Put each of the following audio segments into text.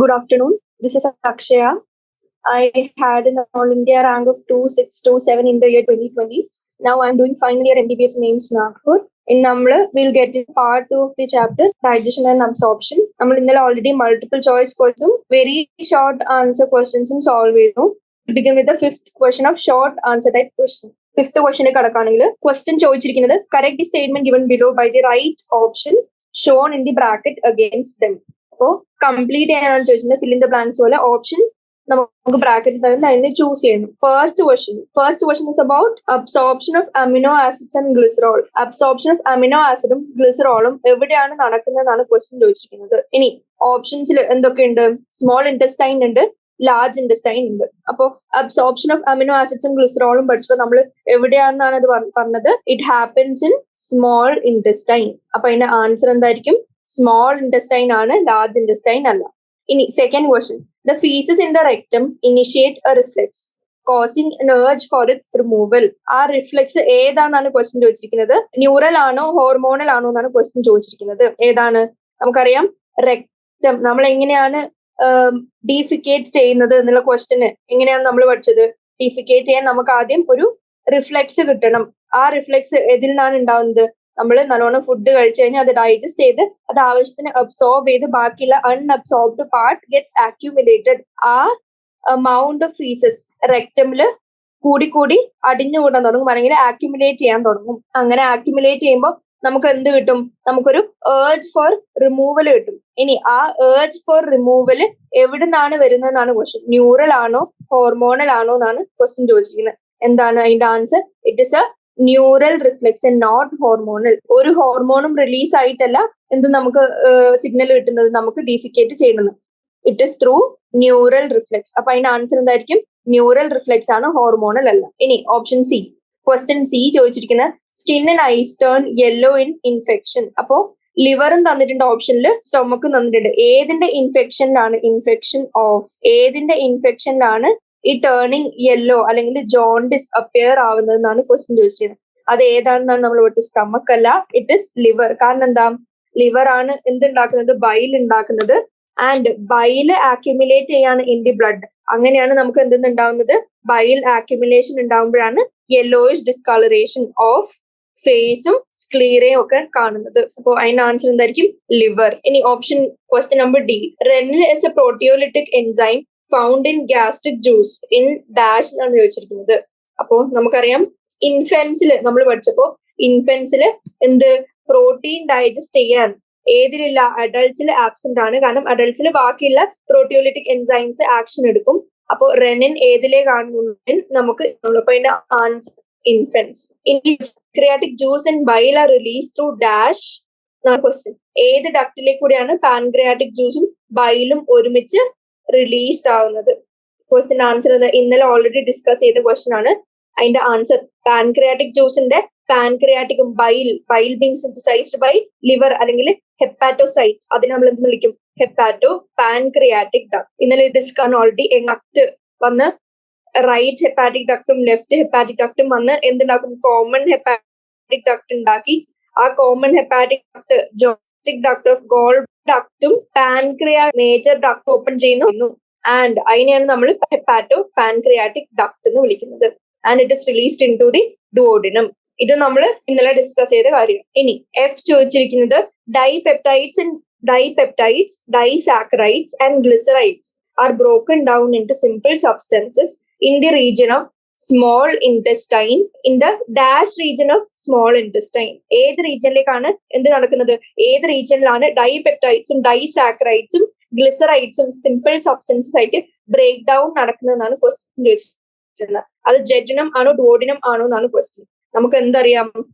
Good afternoon. This is Akshaya. I had an All India rank of 2627 in the year 2020. Now I'm doing final year MBBS in AIIMS Nagpur. In Namla, we'll get into part 2 of the chapter, digestion and absorption. Nammal innale already multiple choice questions, very short answer questions solve cheythu. We'll begin with the fifth question of short answer type question. Fifth question kadakkanenkil question choichirikkunnathu correct the statement given below by the right option shown in the bracket against them. അപ്പോൾ complete ചെയ്യാനാണ് ചോദിച്ചത്. Fill in the blanks പോലെ option നമുക്ക് ബ്രാക്കറ്റിൽ തന്നെ അതിനെ choose ചെയ്യണം. First question is about absorption of amino acids and glycerol. Absorption of amino ആസിഡും ഗ്ലിസറോളും എവിടെയാണ് നടക്കുന്നതെന്നാണ് ക്വസ്റ്റ്യൻ ചോദിച്ചിരിക്കുന്നത്. ഇനി ഓപ്ഷൻസിൽ എന്തൊക്കെയുണ്ട്? സ്മോൾ ഇൻറ്റസ്റ്റൈൻ ഉണ്ട്, ലാർജ് ഇൻറ്റസ്റ്റൈൻ ഉണ്ട്. അപ്പോൾ അബ്സോർപ്ഷൻ ഓഫ് അമിനോ ആസിഡ്സും ഗ്ലിസറോളും പഠിച്ചപ്പോൾ നമ്മൾ എവിടെയാണെന്നാണ് അത് പറഞ്ഞത്? It happens in small intestine. അപ്പൊ അതിന്റെ ആൻസർ എന്തായിരിക്കും? സ്മോൾ ഇൻറ്റസ്റ്റൈൻ ആണ്, ലാർജ് ഇൻറ്റസ്റ്റൈൻ അല്ല. ഇനി second question, the faeces in the rectum initiate a reflex causing an urge for its removal. ആ റിഫ്ലെക്സ് ഏതാണെന്നാണ് ക്വസ്റ്റ്യൻ ചോദിച്ചിരിക്കുന്നത്. ന്യൂറൽ ആണോ ഹോർമോണൽ ആണോ എന്നാണ് ക്വസ്റ്റ്യൻ ചോദിച്ചിരിക്കുന്നത്. ഏതാണ്? നമുക്കറിയാം റെക്ടം നമ്മൾ എങ്ങനെയാണ് ഡീഫിക്കേറ്റ് ചെയ്യുന്നത് എന്നുള്ള ക്വസ്റ്റ്യന് എങ്ങനെയാണ് നമ്മൾ പഠിച്ചത്? ഡീഫിക്കേറ്റ് ചെയ്യാൻ നമുക്ക് ആദ്യം ഒരു റിഫ്ലെക്സ് കിട്ടണം. ആ റിഫ്ലെക്സ് എതിൽ നിന്നാണ് ഉണ്ടാവുന്നത്? നമ്മൾ നല്ലോണം ഫുഡ് കഴിച്ചു കഴിഞ്ഞാൽ അത് ഡൈജസ്റ്റ് ചെയ്ത് അത് ആവശ്യത്തിന് അബ്സോർബ് ചെയ്ത് ബാക്കിയുള്ള അൺഅബ്സോർബ്ഡ് പാർട്ട് ഗെറ്റ്സ് ആക്യുമുലേറ്റഡ്. ആ amount ഓഫ് ഫീസസ് റെക്ടമില് കൂടി അടിഞ്ഞുകൂടാൻ തുടങ്ങും, അല്ലെങ്കിൽ ആക്യുമുലേറ്റ് ചെയ്യാൻ തുടങ്ങും. അങ്ങനെ ആക്യുമുലേറ്റ് ചെയ്യുമ്പോൾ നമുക്ക് എന്ത് കിട്ടും? നമുക്കൊരു ഏർജ് ഫോർ റിമൂവൽ കിട്ടും. ഇനി ആ ഏർജ് ഫോർ റിമൂവൽ എവിടെ നിന്നാണ് വരുന്നതെന്നാണ് ക്വസ്റ്റ്യൻ. ന്യൂറൽ ആണോ ഹോർമോണൽ ആണോ എന്നാണ് ക്വസ്റ്റ്യൻ ചോദിച്ചിരിക്കുന്നത്. എന്താണ് അതിന്റെ answer? It is a neural reflex and not hormonal. ഒരു ഹോർമോണും റിലീസ് ആയിട്ടല്ല എന്ത് നമുക്ക് സിഗ്നൽ കിട്ടുന്നത്, നമുക്ക് ഡീഫിക്കേറ്റ് ചെയ്യുന്നത്. It is through neural reflex. അപ്പൊ അതിന്റെ ആൻസർ എന്തായിരിക്കും? ന്യൂറൽ റിഫ്ലെക്സ് ആണ്, ഹോർമോണൽ അല്ല. ഇനി ഓപ്ഷൻ സി, ക്വസ്റ്റ്യൻ സി ചോദിച്ചിരിക്കുന്ന skin and eyes turn yellow in infection. അപ്പോ ലിവറും തന്നിട്ടുണ്ട്, ഓപ്ഷനിൽ സ്റ്റൊമക്കും തന്നിട്ടുണ്ട്. ഏതിന്റെ ഇൻഫെക്ഷനിലാണ് ഏതിന്റെ ഇൻഫെക്ഷനിലാണ് ഈ ടേണിങ് യെല്ലോ അല്ലെങ്കിൽ ജോണ്ടിസ് അപ്പിയർ ആവുന്നതെന്നാണ് ക്വസ്റ്റ്യൻ ചോദിച്ചിരുന്നത്. അത് ഏതാണെന്നാണ് നമ്മൾ പഠിച്ചത്. സ്റ്റമക്ക് അല്ല, ഇറ്റ് ഇസ് ലിവർ. കാരണം എന്താ? ലിവർ ആണ് എന്തുണ്ടാക്കുന്നത്? ബൈൽ ഉണ്ടാക്കുന്നത്. ആൻഡ് ബൈൽ ആക്യുമുലേറ്റ് ചെയ്യാണ് ഇൻ ദി ബ്ലഡ്. അങ്ങനെയാണ് നമുക്ക് എന്തുണ്ടാവുന്നത്? ബൈൽ ആക്യുമുലേഷൻ ഉണ്ടാവുമ്പോഴാണ് യെല്ലോയിഷ് ഡിസ്കളറേഷൻ ഓഫ് ഫേസും സ്ക്ലീറയും ഒക്കെ കാണുന്നത്. അപ്പോൾ അതിന്റെ ആൻസർ എന്തായിരിക്കും? ലിവർ. ഇനി option question number D, renin is A പ്രോട്ടിയോലിറ്റിക് enzyme found in gastric juice in dash എന്നാണ് ചോദിച്ചിരിക്കുന്നത്. അപ്പോ നമുക്കറിയാം ഇൻഫൻസിൽ നമ്മൾ പഠിച്ചപ്പോ ഇൻഫൻസിൽ എന്ത് പ്രോട്ടീൻ ഡൈജസ്റ്റ് ചെയ്യാൻ ഏതിലില്ല? അഡൾട്ട്സിൽ ആബ്സെന്റ് ആണ്. കാരണം അഡൾട്ട്സിൽ ബാക്കിയുള്ള പ്രോട്ടിയോലിറ്റിക് എൻസൈംസ് ആക്ഷൻ എടുക്കും. അപ്പോൾ റെനിൻ ഏതിലേ കാണുന്നു? നമുക്ക് അപ്പൊ അതിന്റെ answer infants. Pancreatic juice and bile are release through dash എന്നാണ് ക്വസ്റ്റ്യൻ. ഏത് ഡക്റ്റിലേക്ക് കൂടിയാണ് പാൻക്രിയാറ്റിക് ജ്യൂസും ബൈലും ഒരുമിച്ച് റിലീസ്ഡ് ആവുന്നത്? ക്വസ്റ്റ്യൻ ആൻസർ ഇന്നലെ ഓൾറെഡി ഡിസ്കസ് ചെയ്ത ക്വസ്റ്റ്യൻ ആണ്. അതിന്റെ ആൻസർ പാൻക്രിയാറ്റിക് ജ്യൂസിന്റെ പാൻക്രിയാറ്റിക്കും bile being synthesised by liver അല്ലെങ്കിൽ ഹെപ്പാറ്റോസൈറ്റ്, അതിനെ നമ്മൾ എന്ത് വിളിക്കും? Hepato pancreatic duct. ഇന്നലെ ഡിസ്കസ് ഓൾറെഡി ഡക്ട് വന്ന് റൈറ്റ് ഹെപ്പാറ്റിക് ഡക്ടും ലെഫ്റ്റ് ഹെപ്പാറ്റിക് ഡക്ടും വന്ന് എന്തുണ്ടാക്കും? കോമൺ ഹെപ്പാറ്റിക് ഡക്ട് ഉണ്ടാക്കി. ആ കോമൺ ഹെപ്പാറ്റിക് ഡക്ട് ജോസ്റ്റിക് ഡക്ട് ഓഫ് ഗോൾ ഡക്ടും മേജർ ഡക്ട് ഓപ്പൺ ചെയ്യുന്നു. ആൻഡ് അതിനെയാണ് നമ്മൾ ഹെപ്പാറ്റോ പാൻക്രിയാറ്റിക് ഡക്ട് എന്ന് വിളിക്കുന്നത്. And it is released into the duodenum. ഇത് നമ്മൾ ഇന്നലെ ഡിസ്കസ് ചെയ്ത കാര്യം. ഇനി എഫ് ചോദിച്ചിരിക്കുന്നത് dipeptides, disaccharides and glycerides are broken down into simple substances in the region of small intestine in the dash region of small intestine. ഏത് റീജിയനിലേക്കാണ് എന്ത് നടക്കുന്നത്? ഏത് റീജിയനിലാണ് ഡൈപെപ്റ്റൈഡ്സും ഡൈസാക്കറൈഡ്സും ഗ്ലിസറൈഡ്സും സിമ്പിൾ സബ്സ്റ്റൻസസ് ആയിട്ട് ബ്രേക്ക് ഡൗൺ നടക്കുന്നതെന്നാണ് ക്വസ്റ്റ്യൻ ചോദിച്ചിട്ടുള്ളത്. അത് ജെജുനം ആണോ ഡുവോഡിനം ആണോ എന്നാണ് ക്വസ്റ്റ്യൻ. നമുക്ക് എന്തറിയാം?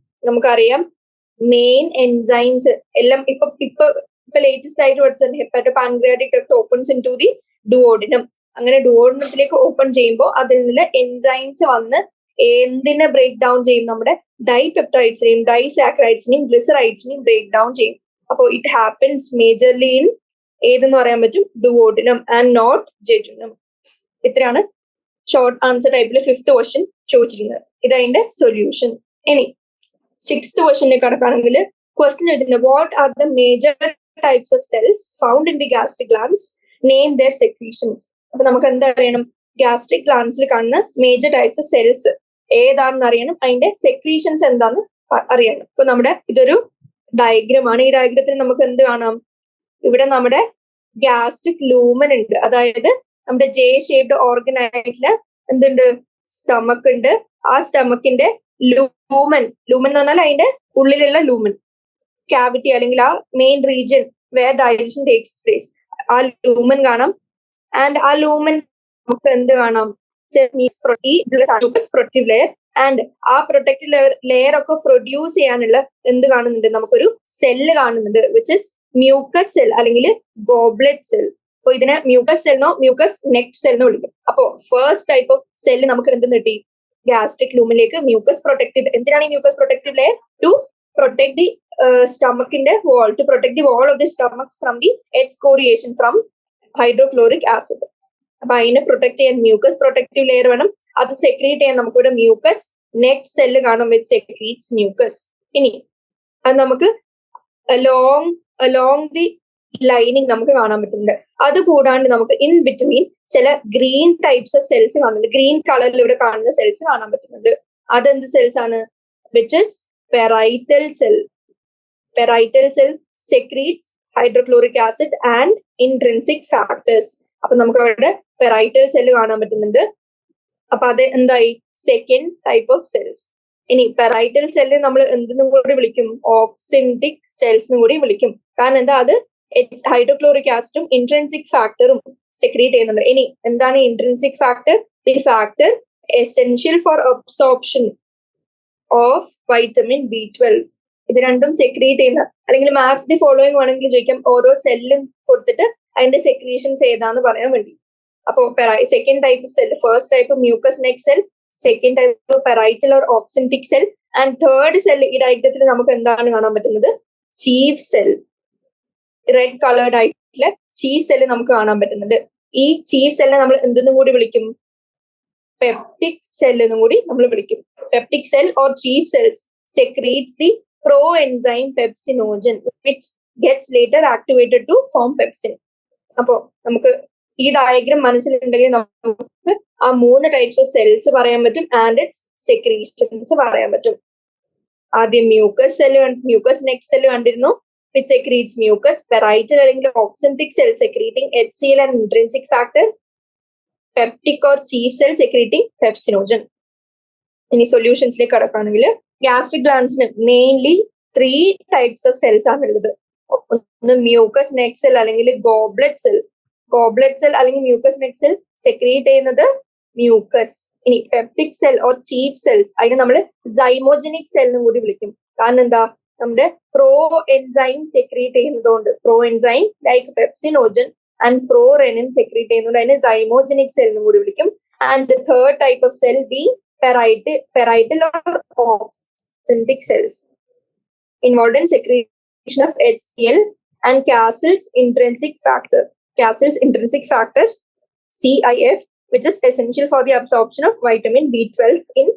നമുക്കറിയാം മെയിൻ എൻസൈംസ് എല്ലാം ഇപ്പൊ ലേറ്റസ്റ്റ് ആയിട്ട് പഠിച്ചത് hepato pancreatic duct opens into the duodenum. അങ്ങനെ ഡുവോഡിനത്തിലേക്ക് ഓപ്പൺ ചെയ്യുമ്പോൾ അതിൽ നിന്ന് എൻസൈംസ് വന്ന് എന്തിനെ ബ്രേക്ക് ഡൗൺ ചെയ്യും? നമ്മുടെ ഡൈപെപ്റ്റൈഡ്സിനെയും ഡൈസാക്കറൈഡ്സിനെയും ഗ്ലിസറൈഡ്സിനെയും ബ്രേക്ക് ഡൗൺ ചെയ്യും. അപ്പോൾ ഇറ്റ് ഹാപ്പൻസ് മേജർലി ഇൻ ഏതെന്ന് പറയാൻ പറ്റും? Duodenum and not jejunum. ഇത്രയാണ് ഷോർട്ട് ആൻസർ ടൈപ്പിൽ ഫിഫ്ത്ത് ക്വസ്റ്റ്യൻ ചോദിച്ചിരിക്കുന്നത്. ഇതതിന്റെ സൊല്യൂഷൻ. ഇനി സിക്സ്ത് ക്വസ്റ്റ്യനിലേക്ക് കടക്കുകയാണെങ്കിൽ ക്വസ്റ്റ്യൻ ചോദിച്ചിട്ടുണ്ട് what are the major types of cells found in the gastric glands name their secretions. അപ്പൊ നമുക്ക് എന്താ അറിയണം? ഗ്യാസ്ട്രിക് ഗ്ലാൻഡ്സിൽ കാണുന്ന മേജർ ടൈപ്സ് സെൽസ് ഏതാണെന്ന് അറിയണം, അതിന്റെ സെക്രീഷൻസ് എന്താന്ന് അറിയണം. ഇപ്പൊ നമ്മുടെ ഇതൊരു ഡയഗ്രം ആണ്. ഈ ഡയഗ്രത്തിൽ നമുക്ക് എന്ത് കാണാം? ഇവിടെ നമ്മുടെ ഗ്യാസ്ട്രിക് ലൂമൻ ഉണ്ട്, അതായത് നമ്മുടെ ജെ ഷേപ്ഡ് ഓർഗൻ ആയിട്ടുള്ള എന്തുണ്ട്? സ്റ്റമക്ക് ഉണ്ട്. ആ സ്റ്റമക്കിന്റെ ലൂമൻ എന്ന് പറഞ്ഞാൽ അതിന്റെ ഉള്ളിലുള്ള ലൂമൻ ക്യാവിറ്റി അല്ലെങ്കിൽ ആ main region where digestion takes place, ആ ലൂമൻ കാണാം. ആൻഡ് ആ ലൂമൻ നമുക്ക് എന്ത് കാണാം? Protective layer. ആൻഡ് ആ പ്രൊട്ടക്റ്റീവ് ലെയർ ഒക്കെ പ്രൊഡ്യൂസ് ചെയ്യാനുള്ള എന്ത് കാണുന്നുണ്ട്? നമുക്കൊരു സെല്ല് കാണുന്നുണ്ട്, വിച്ച് ഇസ് മ്യൂക്കസ് സെൽ അല്ലെങ്കിൽ ഗോബ്ലെറ്റ് സെൽ. അപ്പൊ ഇതിനെ മ്യൂക്കസ് സെൽ എന്നോ മ്യൂക്കസ് നെക്ക് സെൽ എന്നോ വിളിക്കും. അപ്പോ ഫസ്റ്റ് ടൈപ്പ് ഓഫ് സെല്ല് നമുക്ക് എന്ത് കിട്ടി? ഗ്യാസ്ട്രിക് ലൂമിലേക്ക് മ്യൂക്കസ് പ്രൊട്ടക്റ്റീവ്. എന്തിനാണ് ഈ mucus protective layer? To protect the സ്റ്റമക്കിന്റെ wall, to protect the wall of the stomach from the excoriation from hydrochloric acid. അപ്പൊ അതിനെ പ്രൊട്ടക്ട് ചെയ്യാൻ മ്യൂക്കസ് പ്രൊട്ടക്റ്റീവ് ലെയർ വേണം. അത് സെക്രീറ്റ് ചെയ്യാൻ നമുക്കിവിടെ മ്യൂക്കസ് നെക്ക് സെല്ല് കാണാം, വിച്ച് സെക്രീറ്റ്സ് മ്യൂക്കസ്. ഇനി അത് നമുക്ക് അലോങ് ദി ലൈനിങ് നമുക്ക് കാണാൻ പറ്റുന്നുണ്ട്. അത് കൂടാണ്ട് നമുക്ക് ഇൻ ബിറ്റ്വീൻ ചില ഗ്രീൻ ടൈപ്സ് ഓഫ് സെൽസ് കാണുന്നുണ്ട്. ഗ്രീൻ കളറിൽ ഇവിടെ കാണുന്ന സെൽസ് കാണാൻ പറ്റുന്നുണ്ട്. അതെന്ത് സെൽസ് ആണ്? Which is parietal cell. Parietal cell secretes hydrochloric acid and intrinsic factors. അപ്പൊ നമുക്ക് അവിടെ പെറൈറ്റൽ സെല്ല് കാണാൻ പറ്റുന്നുണ്ട്. അപ്പൊ അത് എന്തായി? Second type of cells. ഇനി പെറൈറ്റൽ സെല്ല് നമ്മൾ എന്തെന്നും കൂടി വിളിക്കും? ഓക്സിൻറ്റിക് സെൽസ് കൂടി വിളിക്കും. കാരണം എന്താ? അത് ഹൈഡ്രോക്ലോറിക് ആസിഡും ഇൻട്രിൻസിക് ഫാക്ടറും സെക്രീറ്റ് ചെയ്യുന്നുണ്ട്. ഇനി എന്താണ് intrinsic factor? The factor essential for absorption of vitamin B12. ഇത് രണ്ടും സെക്രീറ്റ് ചെയ്യുന്ന, അല്ലെങ്കിൽ മാച്ച് ദി ഫോളോയിങ് വേണമെങ്കിൽ ചോദിക്കാം, ഓരോ സെല്ലും കൊടുത്തിട്ട് അതിന്റെ സെക്രീഷൻസ് ഏതാന്ന് പറയാൻ വേണ്ടി. അപ്പോ second type of cell, first type mucus neck cell, second type parietal or oxyntic cell, and third cell ഈ ഡയഗ്രത്തിൽ നമുക്ക് എന്താണ് കാണാൻ പറ്റുന്നത്? Chief cell. റെഡ് കളേർഡ് ആയിട്ടുള്ള ചീഫ് സെല്ല് നമുക്ക് കാണാൻ പറ്റുന്നുണ്ട്. ഈ ചീഫ് സെല്ലിനെ നമ്മൾ എന്തെന്നും കൂടി വിളിക്കും? പെപ്റ്റിക് സെൽ എന്നും കൂടി നമ്മൾ വിളിക്കും. Peptic cell or chief cells secretes the proenzyme pepsinogen which gets later activated to form pepsin. അപ്പോ നമുക്ക് ഈ ഡയഗ്രം മനസ്സിലുണ്ടെങ്കിൽ നമുക്ക് ആ 3 ടൈപ്സ് ഓഫ് സെൽസ് പറയാൻ പറ്റും ആൻഡ് ഇറ്റ്സ് സെക്രീഷൻസ് പറയാൻ പറ്റും. ആദ്യം mucus cell, mucus neck cell കണ്ടിരുന്നു, which secretes mucus. Parietal അല്ലെങ്കിൽ oxyntic cell secreting HCl and intrinsic factor. Peptic or chief cell secreting pepsinogen. ഇനി സൊല്യൂഷൻസിലേക്ക് കടക്കുകയാണെങ്കിൽ ഗ്യാസ്ട്രിക് ഗ്ലാൻഡ്സിന് മെയിൻലി 3 ടൈപ്സ് ഓഫ് സെൽസ് ആണ് ഉള്ളത്. ഒന്ന് മ്യൂക്കസ് നെക്ക് സെൽ അല്ലെങ്കിൽ ഗോബ്ലെറ്റ് സെൽ. ഗോബ്ലെറ്റ് സെൽ അല്ലെങ്കിൽ മ്യൂക്കസ് നെക്ക് സെൽ സെക്രീറ്റ് ചെയ്യുന്നത് മ്യൂക്കസ്. ഇനി peptic cell or chief cells, അതിനെ നമ്മൾ സൈമോജനിക് സെൽ എന്നും കൂടി വിളിക്കും. കാരണം എന്താ? നമ്മുടെ പ്രോ എൻസൈം സെക്രീറ്റ് ചെയ്യുന്നതുകൊണ്ട്, pro enzyme like pepsinogen and pro renin secrete ചെയ്യുന്നതുകൊണ്ട് അതിനെ സൈമോജനിക് സെൽ എന്നും കൂടി വിളിക്കും. And third type of cell B parietal or oxyntic cells involved in secretion of HCl and Cassell's intrinsic factor. Cassell's intrinsic factor CIF, which is essential for the absorption of vitamin B12 in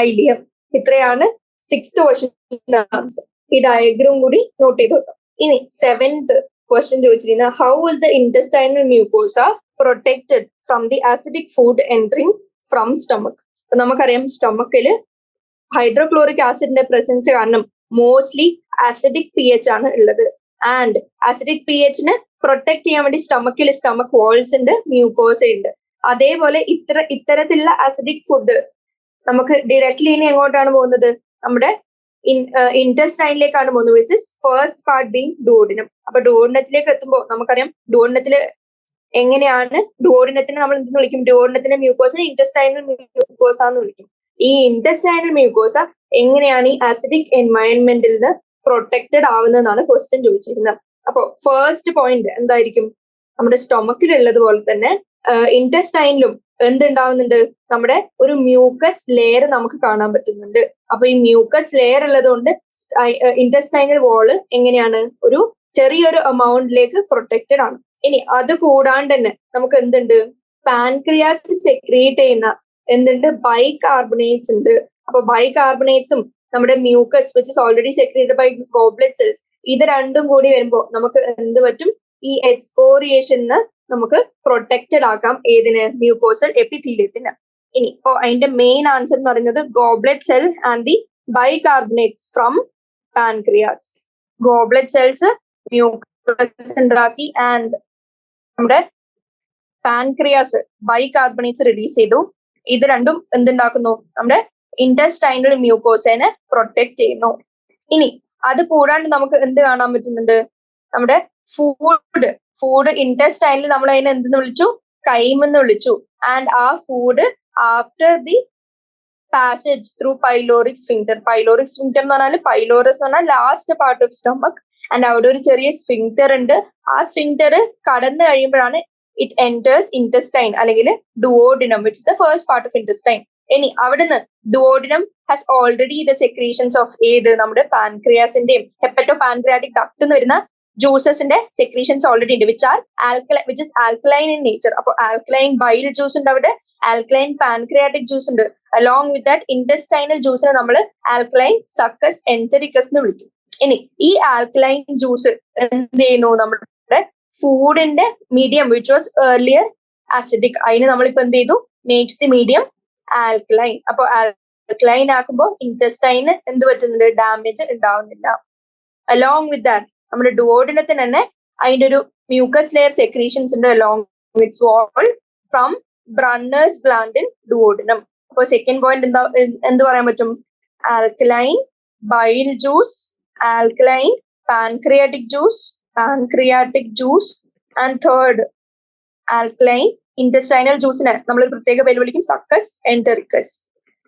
ileum. ഇത്രയാണ് 6th question answer. ഈ diagram കൂടി note ചെയ്ത് വെക്കാം. ഇനി 7th question ചോദിച്ചിരുന്ന how is the intestinal mucosa protected from the acidic food entering from stomach. അപ്പൊ നമുക്കറിയാം സ്റ്റൊമക്കില് hydrochloric ആസിഡിന്റെ presence കാരണം മോസ്റ്റ്ലി ആസിഡിക് pH ആണ് ഉള്ളത്. ആൻഡ് ആസിഡിക് pHനെ പ്രൊട്ടക്ട് ചെയ്യാൻ വേണ്ടി സ്റ്റമക്ക് വാൾസ് ഉണ്ട്, മ്യൂക്കോസ ഉണ്ട്. അതേപോലെ ഇത്തരത്തിലുള്ള ആസിഡിക് ഫുഡ് നമുക്ക് ഡയറക്ട്ലി ഇനി എങ്ങോട്ടാണ് പോകുന്നത്? നമ്മുടെ ഇന്റസ്റ്റൈനിലേക്കാണ് പോകുന്നത്, which is first part being duodenum. അപ്പൊ ഡുയോഡിനത്തിലേക്ക് എത്തുമ്പോൾ നമുക്കറിയാം ഡുയോഡിനത്തില് എങ്ങനെയാണ് ഡുയോഡിനത്തിനെ നമ്മൾ എന്തെന്ന് വിളിക്കും? ഡുയോഡിനത്തിന്റെ മ്യൂക്കോസിനെ ഇന്റസ്റ്റൈനൽ മ്യൂക്കോസ എന്ന് വിളിക്കും. ഈ ഇന്റസ്റ്റൈനൽ മ്യൂക്കോസ എങ്ങനെയാണ് ഈ ആസിഡിക് എൻവയൺമെന്റിൽ നിന്ന് പ്രൊട്ടക്റ്റഡ് ആവുന്നതെന്നാണ് ക്വസ്റ്റ്യൻ ചോദിച്ചിരുന്നത്. അപ്പൊ ഫസ്റ്റ് പോയിന്റ് എന്തായിരിക്കും? നമ്മുടെ സ്റ്റൊമക്കിലുള്ളത് പോലെ തന്നെ ഇന്റസ്റ്റൈനിലും എന്തുണ്ടാവുന്നുണ്ട്? നമ്മുടെ ഒരു മ്യൂക്കസ് ലെയർ നമുക്ക് കാണാൻ പറ്റുന്നുണ്ട്. അപ്പൊ ഈ മ്യൂക്കസ് ലെയർ ഉള്ളത് കൊണ്ട് ഇന്റസ്റ്റൈനൽ വാള് എങ്ങനെയാണ്? ഒരു ചെറിയൊരു എമൗണ്ടിലേക്ക് പ്രൊട്ടക്റ്റഡ് ആണ്. ഇനി അത് കൂടാണ്ട് തന്നെ നമുക്ക് എന്തുണ്ട്? പാൻക്രിയാസ് സെക്രീറ്റ് ചെയ്യുന്ന എന്തുണ്ട്? ബൈകാർബണേറ്റ്സ് ഉണ്ട്. അപ്പൊ ബൈകാർബണേറ്റ്സും നമ്മുടെ mucus which is already secreted by goblet cells, ഇത് രണ്ടും കൂടി വരുമ്പോൾ നമുക്ക് എന്ത് പറ്റും? ഈ എക്സ്കോറിയേഷന് നമുക്ക് പ്രൊട്ടക്റ്റഡ് ആക്കാം ഏതിന് മ്യൂക്കോസൽ എപ്പിത്തീലിയത്തിന്. ഇനി ഇപ്പോ അതിന്റെ മെയിൻ ആൻസർ എന്ന് പറയുന്നത് goblet cell and the bicarbonates from pancreas. Goblet cells mucus ഉണ്ടാക്കി ആൻഡ് നമ്മുടെ പാൻക്രിയാസ് ബൈകാർബണേറ്റ്സ് റിലീസ് ചെയ്തു. ഇത് രണ്ടും എന്തുണ്ടാക്കുന്നു? നമ്മുടെ ഇന്റസ്റ്റൈനൽ മ്യൂക്കോസേനെ പ്രൊട്ടക്ട് ചെയ്യുന്നു. ഇനി അത് കൂടാണ്ട് നമുക്ക് എന്ത് കാണാൻ പറ്റുന്നുണ്ട്? നമ്മുടെ ഫുഡ് ഇന്റസ്റ്റൈനിൽ നമ്മൾ അതിനെ എന്തെന്ന് വിളിച്ചു? കൈമെന്ന് വിളിച്ചു. ആൻഡ് ആ food after the passage through pyloric sphincter. Pyloric sphincter എന്ന് പറഞ്ഞാൽ പൈലോറസ് എന്ന് പറഞ്ഞാൽ last part of stomach. And അവിടെ ഒരു ചെറിയ സ്ഫിങ്ക്റ്റർ ഉണ്ട്. ആ സ്ഫിങ്ക്റ്റർ കടന്നു കഴിയുമ്പോഴാണ് ഇറ്റ് എൻറ്റേഴ്സ് ഇൻറ്റസ്റ്റൈൻ അല്ലെങ്കിൽ duodenum, which is the first part of intestine. ഇനി അവിടുന്ന് duodenum has already the secretions of ഏത് നമ്മുടെ പാൻക്രിയാസിന്റെയും ഹെപ്പറ്റോ പാൻക്രിയാറ്റിക് ഡക്ട് എന്ന് വരുന്ന ജ്യൂസസിന്റെ സെക്രീഷൻസ് ഓൾറെഡി ഉണ്ട്, which is alkaline in nature. അപ്പൊ ആൽക്കലൈൻ ബൈൽ ജ്യൂസ് ഉണ്ട് അവിടെ, ആൽക്കലൈൻ പാൻക്രിയാറ്റിക് ജ്യൂസ് ഉണ്ട്. അലോങ് വിത്ത് ദാറ്റ് ഇന്റസ്റ്റൈനൽ ജ്യൂസിനെ നമ്മൾ ആൽക്കലൈൻ സക്കസ് എൻറ്ററിക്കസ് എന്ന് വിളിക്കും. ഇനി ഈ ആൽക്കലൈൻ ജ്യൂസ് എന്ത് ചെയ്യുന്നു? നമ്മുടെ ഫുഡിന്റെ medium which was earlier acidic, അതിന് നമ്മളിപ്പോ എന്ത് ചെയ്തു? Makes the medium alkaline. അപ്പൊ ആൽക്കലൈൻ ആക്കുമ്പോൾ ഇന്റസ്റ്റൈന് എന്ത് പറ്റുന്നുണ്ട്? ഡാമേജ് ഉണ്ടാവുന്നില്ല. അലോങ് വിത്ത് ദാറ്റ് നമ്മുടെ ഡുവോഡിനത്തിന് തന്നെ അതിന്റെ ഒരു മ്യൂക്കസ് ലെയർ സെക്രീഷൻസ് ഉണ്ട് along with wall from Brunner's gland in duodenum. അപ്പൊ സെക്കൻഡ് പോയിന്റ് എന്ത് പറയാൻ പറ്റും? Alkaline bile juice, alkaline pancreatic juice and third alkaline intestinal ജ്യൂസിനെ നമ്മൾ പ്രത്യേക പേര് വിളിക്കും സക്കസ് എൻറ്ററിക്കസ്.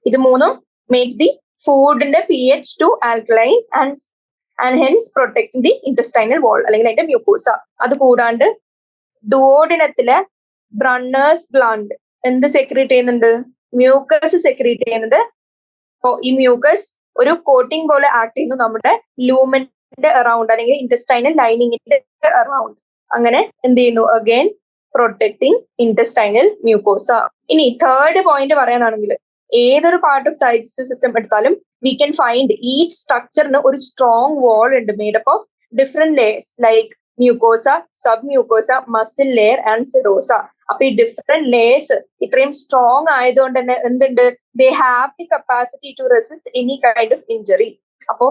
ഇത് മൂന്നും മേക്സ് ദി ഫുഡിന്റെ pH to alkaline and hence protecting the intestinal wall അല്ലെങ്കിൽ അതിന്റെ മ്യൂക്കോസ. അത് കൂടാണ്ട് ഡുവോഡിനത്തിലെ ബ്രണ്ണേഴ്സ് ഗ്ലാൻഡ് എന്ത് സെക്രീറ്റ് ചെയ്യുന്നുണ്ട്? മ്യൂക്കസ് സെക്രീറ്റ് ചെയ്യുന്നുണ്ട്. അപ്പോ ഈ മ്യൂക്കസ് ഒരു കോട്ടിംഗ് പോലെ ആക്ട് ചെയ്യുന്നു നമ്മുടെ ലൂമന്റെ അറൌണ്ട് അല്ലെങ്കിൽ ഇന്റസ്റ്റൈനൽ ലൈനിങ്ങിന്റെ അറൌണ്ട്. അങ്ങനെ എന്ത് ചെയ്യുന്നു? Again protecting intestinal mucosa. ഇനി തേർഡ് പോയിന്റ് പറയാനാണെങ്കിൽ ഏതൊരു പാർട്ട് ഓഫ് ഡൈജസ്റ്റീവ് സിസ്റ്റം എടുത്താലും വി ക്യാൻ ഫൈൻഡ് ഈച്ച് സ്ട്രക്ചറിന് ഒരു സ്ട്രോങ് വാൾ ഉണ്ട് made up of different layers like mucosa, sub mucosa, muscle layer and serosa. അപ്പൊ ഈ ഡിഫറെന്റ് ലെയേഴ്സ് ഇത്രയും സ്ട്രോങ് ആയതുകൊണ്ട് തന്നെ എന്തുണ്ട്? They have the capacity to resist any kind of injury. അപ്പോ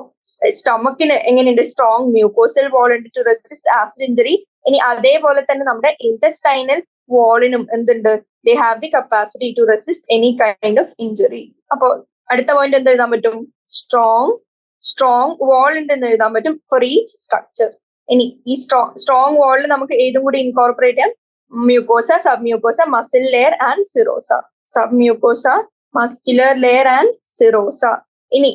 സ്റ്റൊമക്കിന് എങ്ങനെയുണ്ട്? സ്ട്രോങ് മ്യൂക്കോസൽ വാൾ ഉണ്ട് ടു റെസിസ്റ്റ് ആസിഡ് ഇഞ്ചറി. ഇനി അതേപോലെ തന്നെ നമ്മുടെ ഇന്റസ്റ്റൈനൽ വാളിനും എന്തുണ്ട്? They have the capacity to resist any kind of injury. അപ്പോ അടുത്ത പോയിന്റ് എന്ത് എഴുതാൻ പറ്റും? സ്ട്രോങ് വാൾ ഉണ്ടെന്ന് എഴുതാൻ പറ്റും ഫോർ ഈച്ച് സ്ട്രക്ചർ. ഇനി ഈ സ്ട്രോങ് വാളിൽ നമുക്ക് ഏതും കൂടി ഇൻകോർപ്പറേറ്റ് ചെയ്യാം? Mucosa, sub mucosa, muscle layer and serosa. Sub mucosa, muscular layer and serosa. ഇനി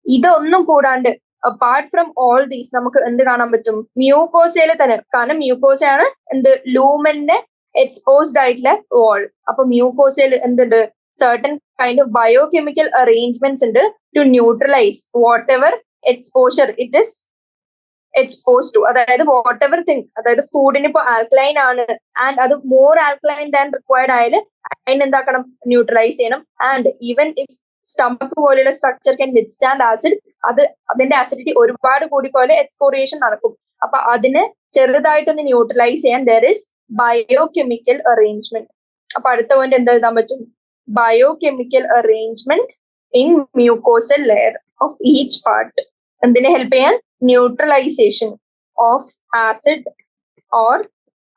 ഇതൊന്നും കൂടാണ്ട് അപ്പാർട്ട് ഫ്രം ഓൾ ദീസ് നമുക്ക് എന്ത് കാണാൻ പറ്റും? മ്യൂക്കോസയിൽ തന്നെ, കാരണം മ്യൂക്കോസയാണ് എന്ത്? ലൂമന്റെ എക്സ്പോസ്ഡ് ആയിട്ടുള്ള വാൾ. അപ്പൊ മ്യൂക്കോസയിൽ എന്തുണ്ട്? certain kind of biochemical arrangements ഉണ്ട് to neutralize whatever exposure it is exposed to. അതായത് വാട്ട് എവർ തിങ്, അതായത് ഫുഡിന് ഇപ്പൊ ആൽക്കലൈൻ ആണ് ആൻഡ് അത് മോർ ആൽക്കലൈൻ ദാൻ റിക്വയർഡ് ആയാലും അതിനെന്താക്കണം? ന്യൂട്രലൈസ് ചെയ്യണം. ആൻഡ് ഈവൻ ഇഫ് സ്റ്റമക്ക് പോലെയുള്ള സ്ട്രക്ചർ ക്യാൻ വിത്ത്സ്റ്റാൻഡ് ആസിഡ്, അതിന്റെ ആസിഡിറ്റി ഒരുപാട് കൂടി പോലെ എക്സ്പോറിയേഷൻ നടക്കും. അപ്പൊ അതിനെ ചെറുതായിട്ടൊന്ന് ന്യൂട്രലൈസ് ചെയ്യാൻ ദർ ഇസ് ബയോകെമിക്കൽ അറേഞ്ച്മെന്റ്. അപ്പൊ അടുത്ത പോയിന്റ് എന്താ എഴുതാൻ പറ്റും? Biochemical arrangement in mucosal layer of each part. എന്തിനെ ഹെൽപ്പ് ചെയ്യാൻ? Neutralisation of acid or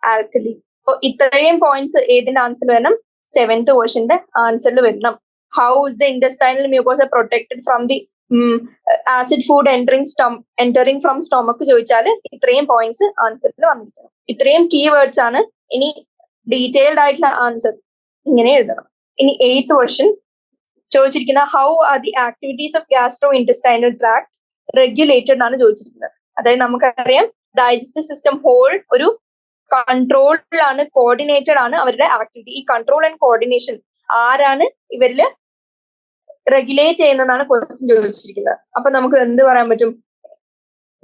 alkali. അപ്പൊ ഇത്രയും പോയിന്റ്സ് ഏതിന്റെ ആൻസർ വരണം? 7th ക്വസ്റ്റ്യന്റെ ആൻസറിൽ വരണം. How is the intestinal mucosa protected from the acid food entering from stomach ചോദിച്ചാൽ ഇത്രയും പോയിന്റ്സ് ആൻസറിൽ വന്നിരിക്കണം. ഇത്രയും കീവേഡ്സ് ആണ്. ഇനി ഡീറ്റെയിൽഡ് ആയിട്ടുള്ള ആൻസർ ഇങ്ങനെ എഴുതണം. ഇനി 8th ക്വസ്റ്റ്യൻ ചോദിച്ചിരിക്കുന്ന how are the activities of gastrointestinal tract regulated എന്നാണ് ചോദിച്ചിരിക്കുന്നത്. അതായത് നമുക്കറിയാം ഡൈജസ്റ്റീവ് സിസ്റ്റം ഹോൾ ഒരു കൺട്രോളിലാണ്, കോർഡിനേറ്റഡ് ആണ് അവരുടെ ആക്ടിവിറ്റി. ഈ കൺട്രോൾ ആൻഡ് കോർഡിനേഷൻ ആരാണ് ഇവരിൽ റെഗുലേറ്റ് ചെയ്യുന്നതാണ് ക്വസ്റ്റ്യൻ ചോദിച്ചിരിക്കുന്നത്. അപ്പൊ നമുക്ക് എന്ത് പറയാൻ പറ്റും?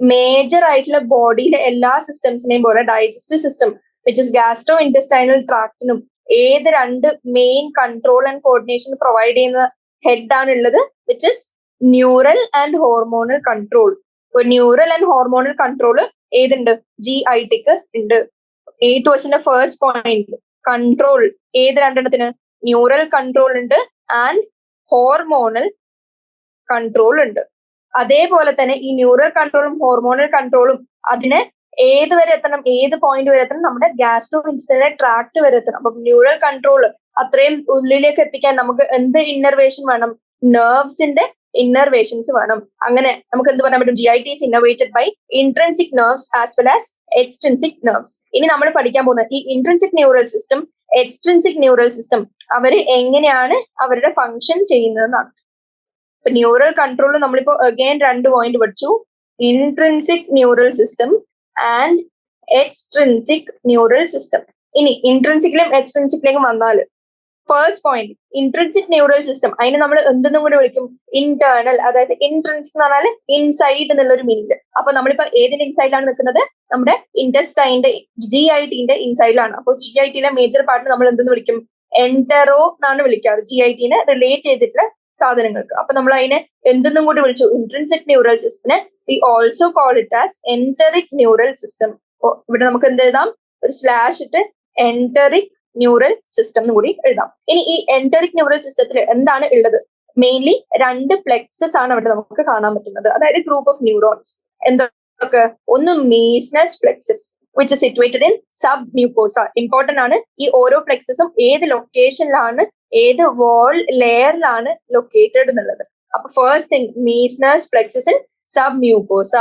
മേജർ ആയിട്ടുള്ള ബോഡിയിലെ എല്ലാ സിസ്റ്റംസിനെയും പോലെ digestive system which is gastrointestinal ട്രാക്റ്റിനും ഏത് രണ്ട് main control and coordination provide ചെയ്യുന്ന ഹെഡ് ആണ് ഉള്ളത്? Which is neural and hormonal control. Neural and hormonal control ഏതുണ്ട്? GITക്ക് ഉണ്ട്. 8th ക്വസ്റ്റിന്റെ ഫസ്റ്റ് പോയിന്റ് കൺട്രോൾ ഏത് രണ്ടെണ്ണത്തിന്? ന്യൂറൽ കൺട്രോൾ ഉണ്ട് ആൻഡ് ഹോർമോണൽ കൺട്രോൾ ഉണ്ട്. അതേപോലെ തന്നെ ഈ ന്യൂറൽ കൺട്രോളും ഹോർമോണൽ കൺട്രോളും അതിനെ ഏത് വരെ എത്തണം, ഏത് പോയിന്റ് വരെ എത്തണം? നമ്മുടെ ഗ്യാസ്ട്രോ ഇൻസ്റ്റൈനൽ ട്രാക്ട് വരെ എത്തണം. അപ്പൊ ന്യൂറൽ കൺട്രോൾ അത്രയും ഉള്ളിലേക്ക് എത്തിക്കാൻ നമുക്ക് എന്ത് ഇന്നർവേഷൻ വേണം? നെർവ്സിന്റെ ഇന്നർവേഷൻസ് വേണം. അങ്ങനെ നമുക്ക് എന്ത് പറയാൻ പറ്റും? GIT is innervated by intrinsic nerves as well as extrinsic nerves. ഇനി നമ്മൾ പഠിക്കാൻ പോകുന്നത് ഈ intrinsic neural system, extrinsic neural system അവര് എങ്ങനെയാണ് അവരുടെ ഫങ്ഷൻ ചെയ്യുന്നതെന്നാണ്. ഇപ്പൊ ന്യൂറൽ കൺട്രോൾ നമ്മളിപ്പോ അഗൈൻ 2 പോയിന്റ് പഠിച്ചു. Intrinsic neural system and extrinsic neural system. ഇനി ഇൻട്രിൻസിക്കിലും എക്സ്ട്രിൻസിക്കിലേക്കും വന്നാൽ first point intrinsic neural system, അതിനെ നമ്മൾ എന്തെന്നും കൂടി വിളിക്കും? ഇന്റേണൽ. അതായത് ഇൻട്രിൻസിക് എന്ന് പറഞ്ഞാൽ ഇൻസൈഡ് എന്നുള്ളൊരു മീനിങ്. അപ്പൊ നമ്മളിപ്പോ ഏതിന്റെ ഇൻസൈഡിലാണ് നിൽക്കുന്നത്? നമ്മുടെ ഇന്റസ്റ്റൈന്റെ GITന്റെ ഇൻസൈഡിലാണ്. അപ്പോൾ GITയിലെ മേജർ പാർട്ട് നമ്മൾ എന്തെന്ന് വിളിക്കും? എന്ററോ എന്നാണ് വിളിക്കാറ്, GITനെ റിലേറ്റ് ചെയ്തിട്ടുള്ള സാധനങ്ങൾക്ക്. അപ്പൊ നമ്മൾ അതിനെ എന്തെന്നും കൂടി വിളിച്ചു? ഇൻട്രിൻസിക് ന്യൂറൽ സിസ്റ്റത്തിനെ we also call it as enteric neural system. ഇവിടെ നമുക്ക് എന്ത് എഴുതാം? ഒരു സ്ലാഷ് ഇട്ട് എന്ററിക് ന്യൂറൽ സിസ്റ്റം എന്ന് കൂടി എഴുതാം. ഇനി ഈ എന്ററിക് ന്യൂറൽ സിസ്റ്റത്തിൽ എന്താണ് ഉള്ളത്? മെയിൻലി 2 പ്ലെക്സസ് ആണ് അവിടെ നമുക്ക് കാണാൻ പറ്റുന്നത്. അതായത് ഗ്രൂപ്പ് ഓഫ് ന്യൂറോൺസ്. എന്തൊക്കെ? ഒന്ന് Meissner's plexus which situated in submucosa. Important ആണ്. ഈ ഓരോ പ്ലെക്സസും ഏത് ലൊക്കേഷനിലാണ്, ഏത് വാൾ ലെയറിലാണ് ലൊക്കേറ്റഡ് എന്നുള്ളത്. അപ്പൊ first thing Meissner's plexus in submucosa.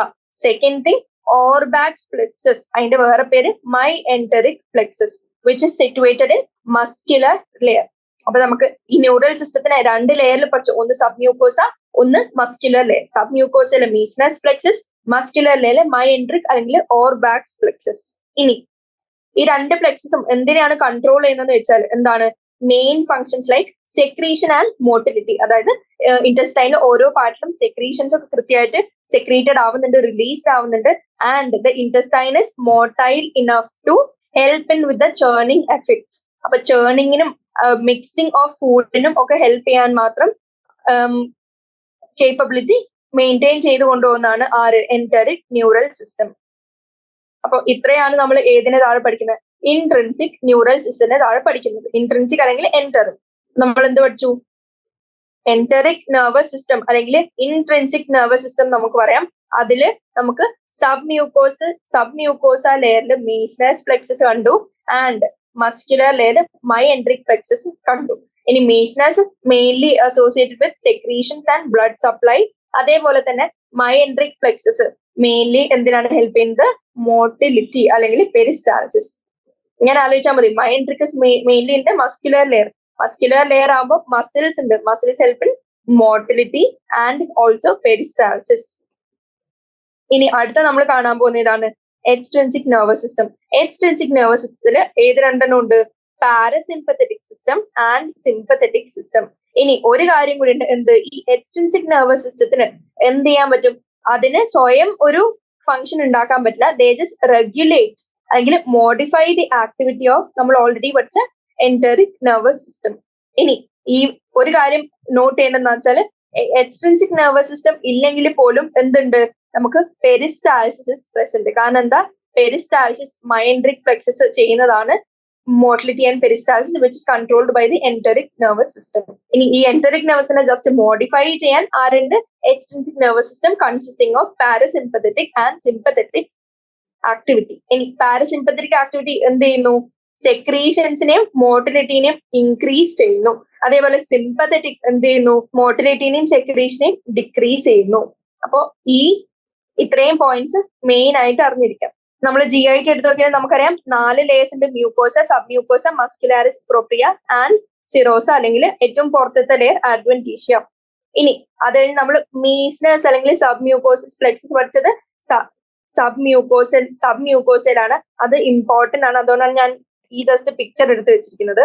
Second thing Auerbach's plexus, അതിന്റെ വേറെ പേര് myenteric plexus which is situated in muscular layer. അപ്പൊ നമുക്ക് ഈ ന്യൂറൽ സിസ്റ്റത്തിനെ 2 ലെയറിൽ പഠിച്ചു. ഒന്ന് സബ് മ്യൂക്കോസ, ഒന്ന് മസ്കുലർ ലെയർ. സബ് മ്യൂക്കോസയിലെ മീസ്നസ് പ്ലെക്സസ്, മസ്കുലർ ലെയറിലെ മൈ എൻട്രിക് അല്ലെങ്കിൽ ഓർബാക്സ് പ്ലെക്സസ്. ഇനി ഈ 2 പ്ലെക്സസും എന്തിനാണ് കൺട്രോൾ ചെയ്യുന്നതെന്ന് വെച്ചാൽ എന്താണ്? Main functions like secretion and motility. അതായത് ഇന്റസ്റ്റൈനിലെ ഓരോ പാർട്ടിലും സെക്രീഷൻസ് ഒക്കെ കൃത്യമായിട്ട് സെക്രീറ്റഡ് ആവുന്നുണ്ട്, റിലീസ്ഡ് ആവുന്നുണ്ട്. And the intestine is motile enough to help in with the churning effect. അപ്പൊ ചേർണിങ്ങിനും മിക്സിംഗ് ഓഫ് ഫുഡിനും ഒക്കെ ഹെൽപ്പ് ചെയ്യാൻ മാത്രം കേപ്പബിലിറ്റി മെയിൻറ്റെയിൻ ചെയ്ത് കൊണ്ടുപോകുന്നതാണ് ആര്? Enteric neural system. അപ്പൊ ഇത്രയാണ് നമ്മൾ ഏതിനെ താഴെ പഠിക്കുന്നത്? ഇൻട്രിൻസിക് ന്യൂറൽ സിസ്റ്റത്തിന്റെ താഴെ പഠിക്കുന്നത്. ഇൻട്രിൻസിക് അല്ലെങ്കിൽ എന്ററിക്. നമ്മൾ എന്ത് പഠിച്ചു? എന്ററിക് നെർവസ് സിസ്റ്റം അല്ലെങ്കിൽ ഇൻട്രിൻസിക് നെർവസ് സിസ്റ്റം നമുക്ക് പറയാം. അതില് നമുക്ക് സബ് മ്യൂക്കോസ ലെയറിൽ മീസ്നസ് പ്ലെക്സസ് കണ്ടു ആൻഡ് മസ്കുലർ ലെയറിൽ മൈ എൻട്രിക് പ്ലെക്സസ് കണ്ടു. ഇനി Meissner's mainly associated with secretions and blood supply. അതേപോലെ തന്നെ മൈ എൻട്രിക് പ്ലെക്സസ് മെയിൻലി എന്തിനാണ് ഹെൽപ്പ് ചെയ്യുന്നത്? മോട്ടിലിറ്റി അല്ലെങ്കിൽ പെരിസ്റ്റാൾസിസ്. ഇങ്ങനെ ആലോചിച്ചാൽ മതി. Myenteric mainly in muscular layer. Muscular layer ആകുമ്പോൾ മസിൽസ് ഉണ്ട്. Muscles help in motility and also peristalsis. ഇനി അടുത്ത നമ്മൾ കാണാൻ പോകുന്ന ഇതാണ് extrinsic nervous system. Extrinsic nervous സിസ്റ്റത്തിൽ ഏത് 2 ഉണ്ട്? Parasympathetic system and sympathetic system. ഇനി ഒരു കാര്യം കൂടി ഉണ്ട്. എന്ത്? ഈ എക്സ്ട്രിൻസിക് നെർവസ് സിസ്റ്റത്തിന് എന്ത് ചെയ്യാൻ പറ്റും? അതിന് സ്വയം ഒരു ഫംഗ്ഷൻ ഉണ്ടാക്കാൻ പറ്റില്ല. ദേ ജസ്റ്റ് റെഗുലേറ്റ് അല്ലെങ്കിൽ മോഡിഫൈ ദി ആക്ടിവിറ്റി ഓഫ് നമ്മൾ ഓൾറെഡി പഠിച്ച എന്ററിക് നെർവസ് സിസ്റ്റം. ഇനി ഈ ഒരു കാര്യം നോട്ട് ചെയ്യേണ്ടതെന്ന് വെച്ചാൽ എക്സ്ട്രിൻസിക് നെർവസ് സിസ്റ്റം ഇല്ലെങ്കിൽ പോലും എന്തുണ്ട്? നമുക്ക് പെരിസ്റ്റാൾസിസ് പ്രസന്റ്. കാരണം എന്താ? പെരിസ്റ്റാൾസിസ് മൈ എൻട്രിക് പ്ലെക്സസ് ചെയ്യുന്നതാണ് motility and peristalsis which is controlled by the enteric nervous system. ഇനി ഈ എന്ററിക് നെർവസിനെ ജസ്റ്റ് മോഡിഫൈ ചെയ്യാൻ ആരുണ്ട്? Extrinsic nervous system consisting of parasympathetic and sympathetic activity. ഇനി പാരസിമ്പത്തറ്റിക് ആക്ടിവിറ്റി എന്ത് ചെയ്യുന്നു? സെക്രീഷൻസിനെയും മോട്ടിലിറ്റിനെയും ഇൻക്രീസ് ചെയ്യുന്നു. അതേപോലെ സിമ്പത്തറ്റിക് എന്ത് ചെയ്യുന്നു? മോട്ടിലിറ്റിനെയും സെക്രീഷനെയും ഡിക്രീസ് ചെയ്യുന്നു. അപ്പോ ഈ ഇത്രയും പോയിന്റ്സ് മെയിൻ ആയിട്ട് അറിഞ്ഞിരിക്കാം. നമ്മൾ GIT എടുത്തു നോക്കിയാൽ നമുക്കറിയാം 4 ലേയേഴ്സ് ഉണ്ട്. Mucosa, sub mucosa, muscularis propria and serosa അല്ലെങ്കിൽ ഏറ്റവും പുറത്തത്തെ ലെയർ അഡ്വന്റീഷ്യ. ഇനി അത് കഴിഞ്ഞ് നമ്മൾ മീസ്നസ് അല്ലെങ്കിൽ സബ് മ്യൂക്കോസിസ് പ്ലെക്സസ് പഠിച്ചത് സബ് മ്യൂക്കോസയിലാണ്. അത് ഇമ്പോർട്ടന്റ് ആണ്. അതുകൊണ്ടാണ് ഞാൻ ഈ ജസ്റ്റ് പിക്ചർ എടുത്ത് വെച്ചിരിക്കുന്നത്.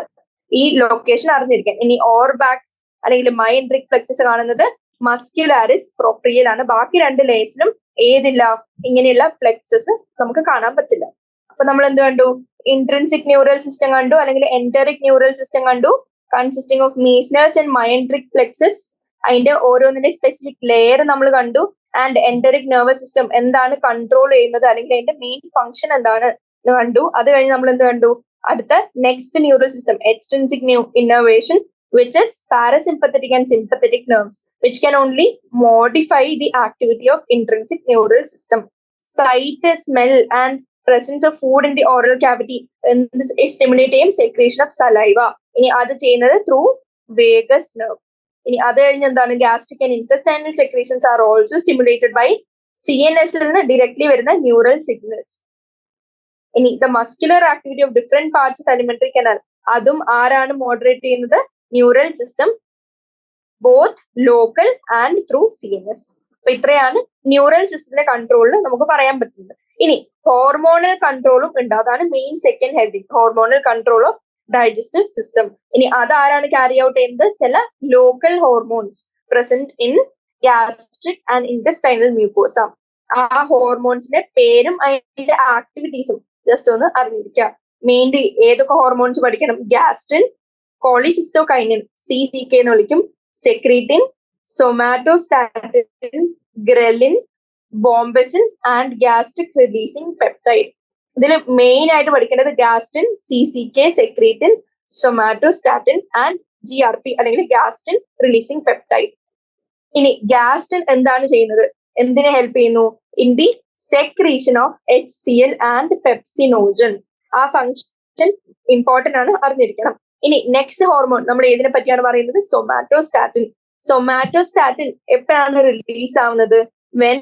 ഈ ലൊക്കേഷൻ അറിഞ്ഞിരിക്കാൻ. ഇനി ഓർബാക്സ് അല്ലെങ്കിൽ മൈ എൻട്രിക് പ്ലെക്സസ് കാണുന്നത് മസ്കുലാരിസ് പ്രോപ്രിയയിലാണ്. ബാക്കി 2 ലേയേഴ്സിലും ഏതില്ല? ഇങ്ങനെയുള്ള പ്ലെക്സസ് നമുക്ക് കാണാൻ പറ്റില്ല. അപ്പൊ നമ്മൾ എന്ത് കണ്ടു? ഇൻട്രിൻസിക് ന്യൂറൽ സിസ്റ്റം കണ്ടു അല്ലെങ്കിൽ എന്ററിക് ന്യൂറൽ സിസ്റ്റം കണ്ടു, കൺസിസ്റ്റിംഗ് ഓഫ് മീസ്നസ് ആൻഡ് മൈൻട്രിക് പ്ലെക്സസ്. അതിന്റെ ഓരോന്നിന്റെ സ്പെസിഫിക് ലെയർ നമ്മൾ കണ്ടു. ആൻഡ് എന്ററിക് നെർവസ് സിസ്റ്റം എന്താണ് കൺട്രോൾ ചെയ്യുന്നത് അല്ലെങ്കിൽ അതിന്റെ മെയിൻ ഫംഗ്ഷൻ എന്താണ് കണ്ടു. അത് കഴിഞ്ഞ് നമ്മൾ എന്ത് കണ്ടു? അടുത്ത next neural system extrinsic innovation which is parasympathetic and sympathetic nerves, which can only modify the activity of intrinsic neural system. Sight, smell, and presence of food in the oral cavity stimulating secretion of saliva. ഇനി അത് ചെയ്യുന്നത് through Vegas nerve. ഇനി അത് കഴിഞ്ഞ് എന്താണ്? Gastric and intestinal secretions are also stimulated by CNS നിന്ന് directly വരുന്ന neural signals. ഇനി the muscular activity of different parts of alimentary canal, അതും ആരാണ് മോഡറേറ്റ് ചെയ്യുന്നത്? Neural system, both local and through CNS. അപ്പൊ ഇത്രയാണ് ന്യൂറൽ സിസ്റ്റത്തിന്റെ കൺട്രോളിൽ നമുക്ക് പറയാൻ പറ്റുന്നത്. ഇനി ഹോർമോണൽ കൺട്രോളും ഉണ്ട്. അതാണ് main second heading, hormonal control of digestive system. ഇനി അതാരാണ് ക്യാരി ഔട്ട് ചെയ്യുന്നത്? ചില local hormones present in gastric and intestinal mucosa. ആ ഹോർമോൺസിന്റെ പേരും അതിന്റെ ആക്ടിവിറ്റീസും ജസ്റ്റ് ഒന്ന് അറിഞ്ഞിരിക്കുക. മെയിൻലി ഏതൊക്കെ ഹോർമോൺസ് പഠിക്കണം? ഗ്യാസ്ട്രിൻ, കോളിസിസ്റ്റോകൈനിൻ CCK എന്ന് വിളിക്കും, secretin, somatostatin, ghrelin, bombesin and gastric releasing peptide. ഇതിൽ മെയിൻ ആയിട്ട് പഠിക്കേണ്ടത് gastrin, CCK, secretin, somatostatin and GRP അല്ലെങ്കിൽ ഗ്യാസ്ട്രിൻ റിലീസിംഗ് പെപ്റ്റൈഡ്. ഇനി ഗ്യാസ്ട്രിൻ എന്താണ് ചെയ്യുന്നത്? എന്തിനെ ഹെൽപ്പ് ചെയ്യുന്നു? In the secretion of HCl and pepsinogen. ആ ഫംഗ്ഷൻ ഇമ്പോർട്ടന്റ് ആണ്, അറിഞ്ഞിരിക്കണം. ഇനി നെക്സ്റ്റ് ഹോർമോൺ നമ്മൾ ഏതിനെ പറ്റിയാണ് പറയുന്നത്? സൊമാറ്റോസ്റ്റാറ്റിൻ. സൊമാറ്റോസ്റ്റാറ്റിൻ എപ്പോഴാണ് റിലീസ് ആവുന്നത്? When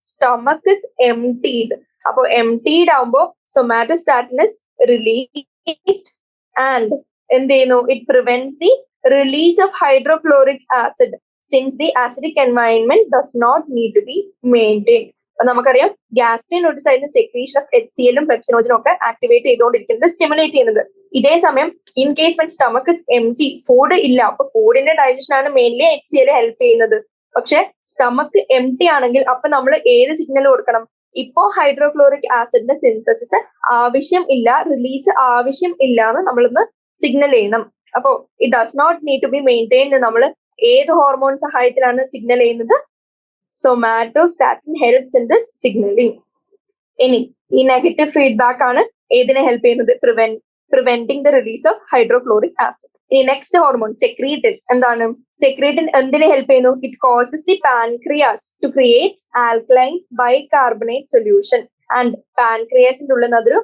stomach is emptied. അപ്പൊ എംപ്റ്റീഡ് ആവുമ്പോൾ സൊമാറ്റോസ്റ്റാറ്റിൻ ഇസ് റിലീസ്ഡ് ആൻഡ് എന്ത് ചെയ്യുന്നു? It prevents the release of hydrochloric acid since the acidic environment does not need to be maintain. അപ്പൊ നമുക്കറിയാം ഗ്യാസ്ട്രിൻ ഒരു സൈഡിൽ സെക്രീഷൻ ഓഫ് HCl ഉം പെപ്സിനോജനും ഒക്കെ ആക്ടിവേറ്റ് ചെയ്തുകൊണ്ടിരിക്കുന്നത്, സ്റ്റിമുലേറ്റ് ചെയ്യുന്നത്. ഇതേ സമയം in case when stomach is empty, food ഇല്ല, അപ്പൊ ഫുഡിന്റെ ഡൈജഷൻ ആണ് മെയിൻലി HCl ഹെൽപ്പ് ചെയ്യുന്നത്. പക്ഷെ സ്റ്റമക്ക് എംപ്റ്റി ആണെങ്കിൽ അപ്പൊ നമ്മൾ ഏത് സിഗ്നൽ കൊടുക്കണം? ഇപ്പോ ഹൈഡ്രോക്ലോറിക് ആസിഡിന്റെ സിന്തസിസ് ആവശ്യം ഇല്ല, റിലീസ് ആവശ്യം ഇല്ല എന്ന് നമ്മളൊന്ന് സിഗ്നൽ ചെയ്യണം. അപ്പോ it does not need to be maintained. നമ്മൾ ഏത് ഹോർമോൺ സഹായത്തിലാണ് സിഗ്നൽ ചെയ്യുന്നത്? Somatostatin helps in this signaling. ഇനി ഈ നെഗറ്റീവ് ഫീഡ്ബാക്ക് ആണ് ഏതിനെ ഹെൽപ്പ് ചെയ്യുന്നത്? Preventing the release of hydrochloric acid. ഇനി നെക്സ്റ്റ് ഹോർമോൺ സെക്രീറ്റിൻ. എന്താണ് സെക്രീറ്റിൻ? എന്തിനെ ഹെൽപ്പ് ചെയ്യുന്നു? It causes the pancreas to create alkaline bicarbonate solution. And പാൻക്രിയാസിന്റെ ഉള്ളിൽ നിന്ന് അതൊരു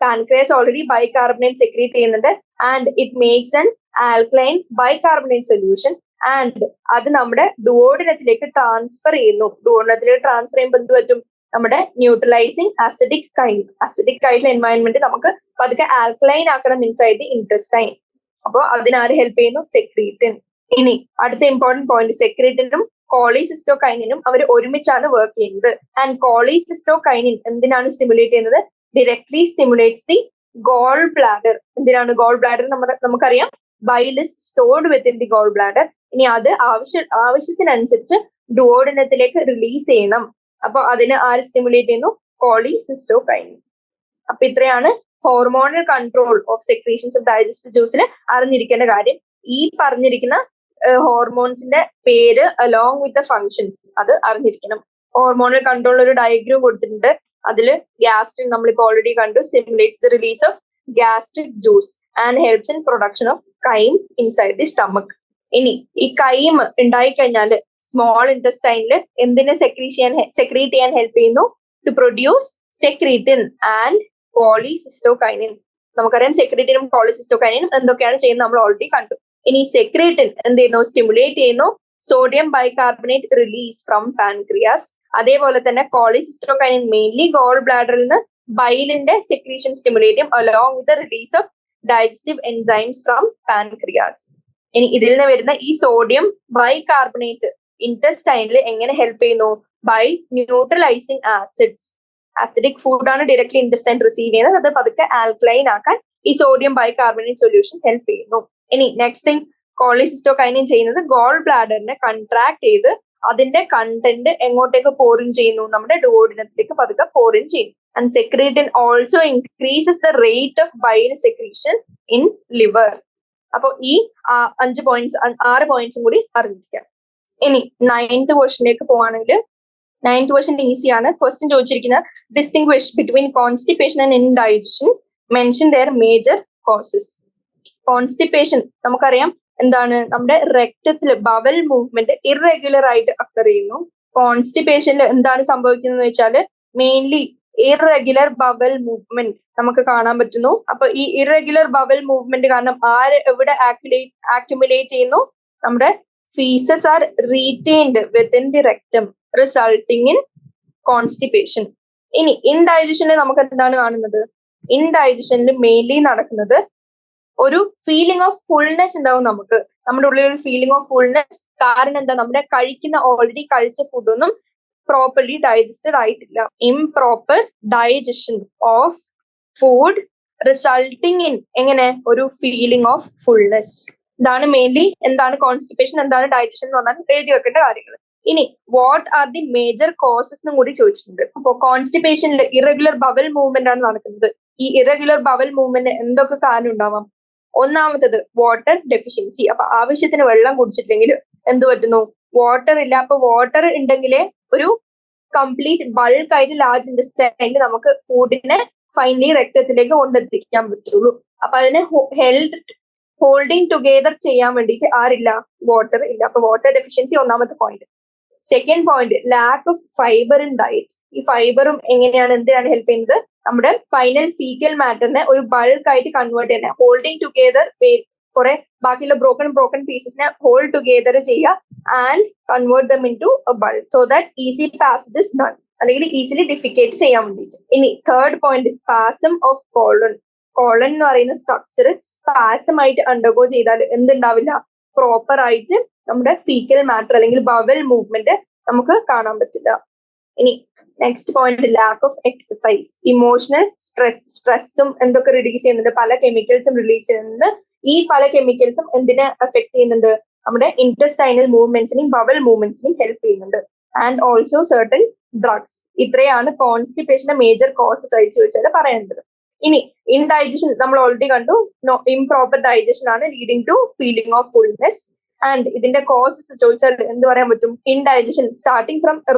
പാൻക്രിയാസ് ഓൾറെഡി ബൈകാർബണേറ്റ് സെക്രീറ്റ് ചെയ്യുന്നുണ്ട്. And it makes an alkaline bicarbonate solution. And അത് നമ്മുടെ ഡുവോഡിനത്തിലേക്ക് ട്രാൻസ്ഫർ ചെയ്യുന്നു. ഡുവോഡിനത്തിലേക്ക് ട്രാൻസ്ഫർ ചെയ്യുമ്പോൾ എന്ത് പറ്റും? നമ്മുടെ ന്യൂട്രലൈസിങ് അസിഡിക് ആയിട്ടുള്ള എൻവയൺമെന്റ് നമുക്ക് പതുക്കെ ആൽക്കലൈൻ ആക്കണം ഇൻസൈഡ് ദി ഇൻറ്റസ്റ്റൈൻ. അപ്പൊ അതിനാര് ഹെൽപ്പ് ചെയ്യുന്നു? സെക്രീറ്റിൻ. ഇനി അടുത്ത ഇമ്പോർട്ടന്റ് പോയിന്റ്, സെക്രീറ്റിനും കോളിസിസ്റ്റോകൈനിനും അവർ ഒരുമിച്ചാണ് വർക്ക് ചെയ്യുന്നത്. ആൻഡ് കോളിസിസ്റ്റോകൈനിൻ എന്തിനാണ് സ്റ്റിമുലേറ്റ് ചെയ്യുന്നത്? Directly stimulates the goal bladder. എന്തിനാണ് ഗോൾ ബ്ലാഡർ? നമുക്കറിയാം bile is stored within the goal bladder. ഇനി അത് ആവശ്യത്തിനനുസരിച്ച് ഡുവോഡിനത്തിലേക്ക് റിലീസ് ചെയ്യണം. അപ്പൊ അതിന് ആര് സ്റ്റിമുലേറ്റ് ചെയ്യുന്നു? കോളിസിസ്റ്റോകൈനിൻ. അപ്പൊ ഇത്രയാണ് hormonal control of secretions of digestive ജ്യൂസിൽ അറിഞ്ഞിരിക്കേണ്ട കാര്യം. ഈ പറഞ്ഞിരിക്കുന്ന ഹോർമോൺസിന്റെ പേര് അലോങ് വിത്ത് ദ ഫങ്ഷൻസ് അത് അറിഞ്ഞിരിക്കണം. ഹോർമോണൽ കൺട്രോൾ ഒരു ഡയഗ്രാം കൊടുത്തിട്ടുണ്ട്. അതില് ഗ്യാസ്ട്രിൻ നമ്മളിപ്പോ ഓൾറെഡി കണ്ടു, stimulates the release of gastric juice and helps in production of came inside the stomach. ഇനി ഈ കൈം ഉണ്ടായിക്കഴിഞ്ഞാല് സ്മോൾ ഇൻറ്റസ്റ്റൈനിൽ എന്തിനെ സെക്രീറ്റ് ചെയ്യാൻ ഹെൽപ്പ് ചെയ്യുന്നു? To produce secretin and cholecystokinin. നമുക്കറിയാം സെക്രീറ്റിനും കോളിസിസ്റ്റോകൈനിനും എന്തൊക്കെയാണ് ചെയ്യുന്നത് നമ്മൾ ഓൾറെഡി കണ്ടു. ഇനി സെക്രീറ്റിൻ എന്ത് ചെയ്യുന്നു? സ്റ്റിമുലേറ്റ് ചെയ്യുന്നു sodium bicarbonate release from pancreas. അതേപോലെ തന്നെ കോളിസിസ്റ്റോകൈനിൻ മെയിൻലി ഗോൾ ബ്ലാഡറിൽ നിന്ന് ബൈലിന്റെ സെക്രീഷൻ സ്റ്റിമുലേറ്റ് ചെയ്യും along with the release of digestive enzymes from pancreas. ഇനി ഇതിൽ നിന്ന് വരുന്ന ഈ സോഡിയം ബൈകാർബണേറ്റ് ഇൻറ്റസ്റ്റൈനിൽ എങ്ങനെ ഹെൽപ്പ് ചെയ്യുന്നു? By neutralizing acids. ആസിഡിക് ഫുഡാണ് ഡയറക്ട്ലി ഇൻറ്റസ്റ്റൈൻ റിസീവ് ചെയ്യുന്നത്, അത് പതുക്കെ ആൽക്കലൈൻ ആക്കാൻ ഈ സോഡിയം ബൈകാർബണേറ്റ് സൊല്യൂഷൻ ഹെൽപ്പ് ചെയ്യുന്നു. ഇനി നെക്സ്റ്റ് തിങ് കോളിസിസ്റ്റോകൈനിൻ ചെയ്യുന്നത് ഗോൾ ബ്ലാഡറിനെ കൺട്രാക്ട് ചെയ്ത് അതിന്റെ കണ്ടന്റ് എങ്ങോട്ടേക്ക് പോറിൻ ചെയ്യുന്നു? നമ്മുടെ ഡുവോഡിനത്തിലേക്ക് പതുക്കെ പോറിൻ ചെയ്യുന്നു. And secretin also increases the rate of bile secretion in liver. അപ്പൊ ഈ 6 പോയിന്റ്സും കൂടി അറിഞ്ഞിരിക്കാം. ഇനി 9th ക്വസ്റ്റിനിലേക്ക് പോവാണെങ്കിൽ 9th ക്വസ്റ്റ്യൻ ഈസിയാണ്. ക്വസ്റ്റ്യൻ ചോദിച്ചിരിക്കുന്നത് distinguish between constipation and indigestion, mention their major causes. Constipation നമുക്കറിയാം എന്താണ്, നമ്മുടെ രക്തത്തിൽ ബവൽ മൂവ്മെന്റ് ഇറഗുലർ ആയിട്ട് അക്കർ ചെയ്യുന്നു. കോൺസ്റ്റിപ്പേഷനിൽ എന്താണ് സംഭവിക്കുന്നത് വെച്ചാൽ മെയിൻലി ഇറഗുലർ ബവൽ മൂവ്മെന്റ് നമുക്ക് കാണാൻ പറ്റുന്നു. അപ്പൊ ഈ ഇറഗുലർ ബവൽ മൂവ്മെന്റ് കാരണം ആര് എവിടെ ആക്യുമുലേറ്റ് ചെയ്യുന്നു, നമ്മുടെ faeces are retained within the rectum resulting in constipation. ഇനി ഇൻഡൈജഷനിൽ നമുക്ക് എന്താണ് കാണുന്നത്, ഇൻഡൈജഷനിൽ മെയിൻലി നടക്കുന്നത് ഒരു ഫീലിംഗ് ഓഫ് ഫുൾനെസ് ഉണ്ടാവും. നമുക്ക് നമ്മുടെ ഉള്ളിൽ ഒരു ഫീലിംഗ് ഓഫ് ഫുൾനെസ്. കാരണം എന്താ, നമ്മുടെ ഓൾറെഡി കഴിച്ച ഫുഡൊന്നും പ്രോപ്പർലി ഡൈജസ്റ്റഡ് ആയിട്ടില്ല. Improper digestion of food resulting in എങ്ങനെ ഒരു ഫീലിംഗ് ഓഫ് ഫുൾനെസ്. ഇതാണ് മെയിൻലി എന്താണ് കോൺസ്റ്റിപ്പേഷൻ, എന്താണ് ഡൈജഷൻ എന്ന് പറഞ്ഞാൽ എഴുതി വെക്കേണ്ട കാര്യങ്ങൾ. ഇനി what are the major causes എന്നും കൂടി ചോദിച്ചിട്ടുണ്ട്. അപ്പോ കോൺസ്റ്റിപ്പേഷനിൽ ഇറഗുലർ ബവൽ മൂവ്മെന്റ് ആണ് നടക്കുന്നത്. ഈ ഇറഗുലർ ബവൽ മൂവ്മെന്റ് എന്തൊക്കെ കാരണം ഉണ്ടാവാം? ഒന്നാമത്തത് വാട്ടർ ഡെഫിഷ്യൻസി. അപ്പൊ ആവശ്യത്തിന് വെള്ളം കുടിച്ചിട്ടില്ലെങ്കിൽ എന്ത് പറ്റുന്നു, വാട്ടർ ഇല്ല. അപ്പൊ വാട്ടർ ഉണ്ടെങ്കിലേ ഒരു കംപ്ലീറ്റ് ബൾക്കായിട്ട് ലാർജ് ഇൻറ്റസ്റ്റൈനിൽ നമുക്ക് ഫുഡിനെ ഫൈനലി രക്തത്തിലേക്ക് കൊണ്ടെത്തിക്കാൻ പറ്റുള്ളൂ. അപ്പൊ അതിനെ ഹോൾഡിങ് ടുഗെദർ ചെയ്യാൻ വേണ്ടിയിട്ട് ആരില്ല, വാട്ടർ ഇല്ല. അപ്പൊ വാട്ടർ ഡെഫിഷ്യൻസി ഒന്നാമത്തെ point. Second point lack of fibre in diet. ഈ ഫൈബറും എന്തിനാണ് ഹെൽപ്പ് ചെയ്യുന്നത്, നമ്മുടെ ഫൈനൽ ഫീക്കൽ മാറ്ററിനെ ഒരു ബൾക്കായിട്ട് കൺവേർട്ട് ചെയ്യുന്നത്, ഹോൾഡിങ് ടുഗെദർ കുറെ ബാക്കിയുള്ള ബ്രോക്കൺ പീസസിനെ ഹോൾഡ് ടുഗെദർ ചെയ്യുക and convert them into a bulk so that easy passage is done, അല്ലെങ്കിൽ ഈസിലി ഡിഫിക്കേറ്റ് ചെയ്യാൻ വേണ്ടിയിട്ട്. ഇനി third point spasm of colon. Colon എന്ന് പറയുന്ന സ്ട്രക്ചർ സ്പാസം ആയിട്ട് അണ്ടർഗോ ചെയ്താൽ എന്തുണ്ടാവില്ല, പ്രോപ്പർ ആയിട്ട് നമ്മുടെ ഫീക്കൽ മാറ്റർ അല്ലെങ്കിൽ ബവൽ മൂവ്മെന്റ് നമുക്ക് കാണാൻ പറ്റില്ല. ഇനി next point lack of exercise. Emotional സ്ട്രെസ്സും എന്തൊക്കെ റിലീസ് ചെയ്യുന്നുണ്ട്, പല കെമിക്കൽസും റിലീസ് ചെയ്യുന്നുണ്ട്. ഈ പല കെമിക്കൽസും എന്തിനെ അഫക്ട് ചെയ്യുന്നുണ്ട്, നമ്മുടെ ഇൻറ്റസ്റ്റൈനൽ മൂവ്മെന്റ്സിനെയും ബവൽ മൂവ്മെന്റ്സിനെയും ഹെൽപ്പ് ചെയ്യുന്നുണ്ട്. And also certain drugs. ഇത്രയാണ് കോൺസ്റ്റിപ്പേഷന്റെ മേജർ കോസസ് ആയിട്ട് ചോദിച്ചാൽ പറയേണ്ടത്. ഇനി ഇൻഡൈജഷൻ നമ്മൾ ഓൾറെഡി കണ്ടു, ഇംപ്രോപ്പർ ഡൈജഷൻ ആണ് leading to feeling of fullness. And ഇതിന്റെ കോസസ് ചോദിച്ചാൽ എന്ത് പറയാൻ പറ്റും, ഇൻഡൈജഷൻ സ്റ്റാർട്ടിങ്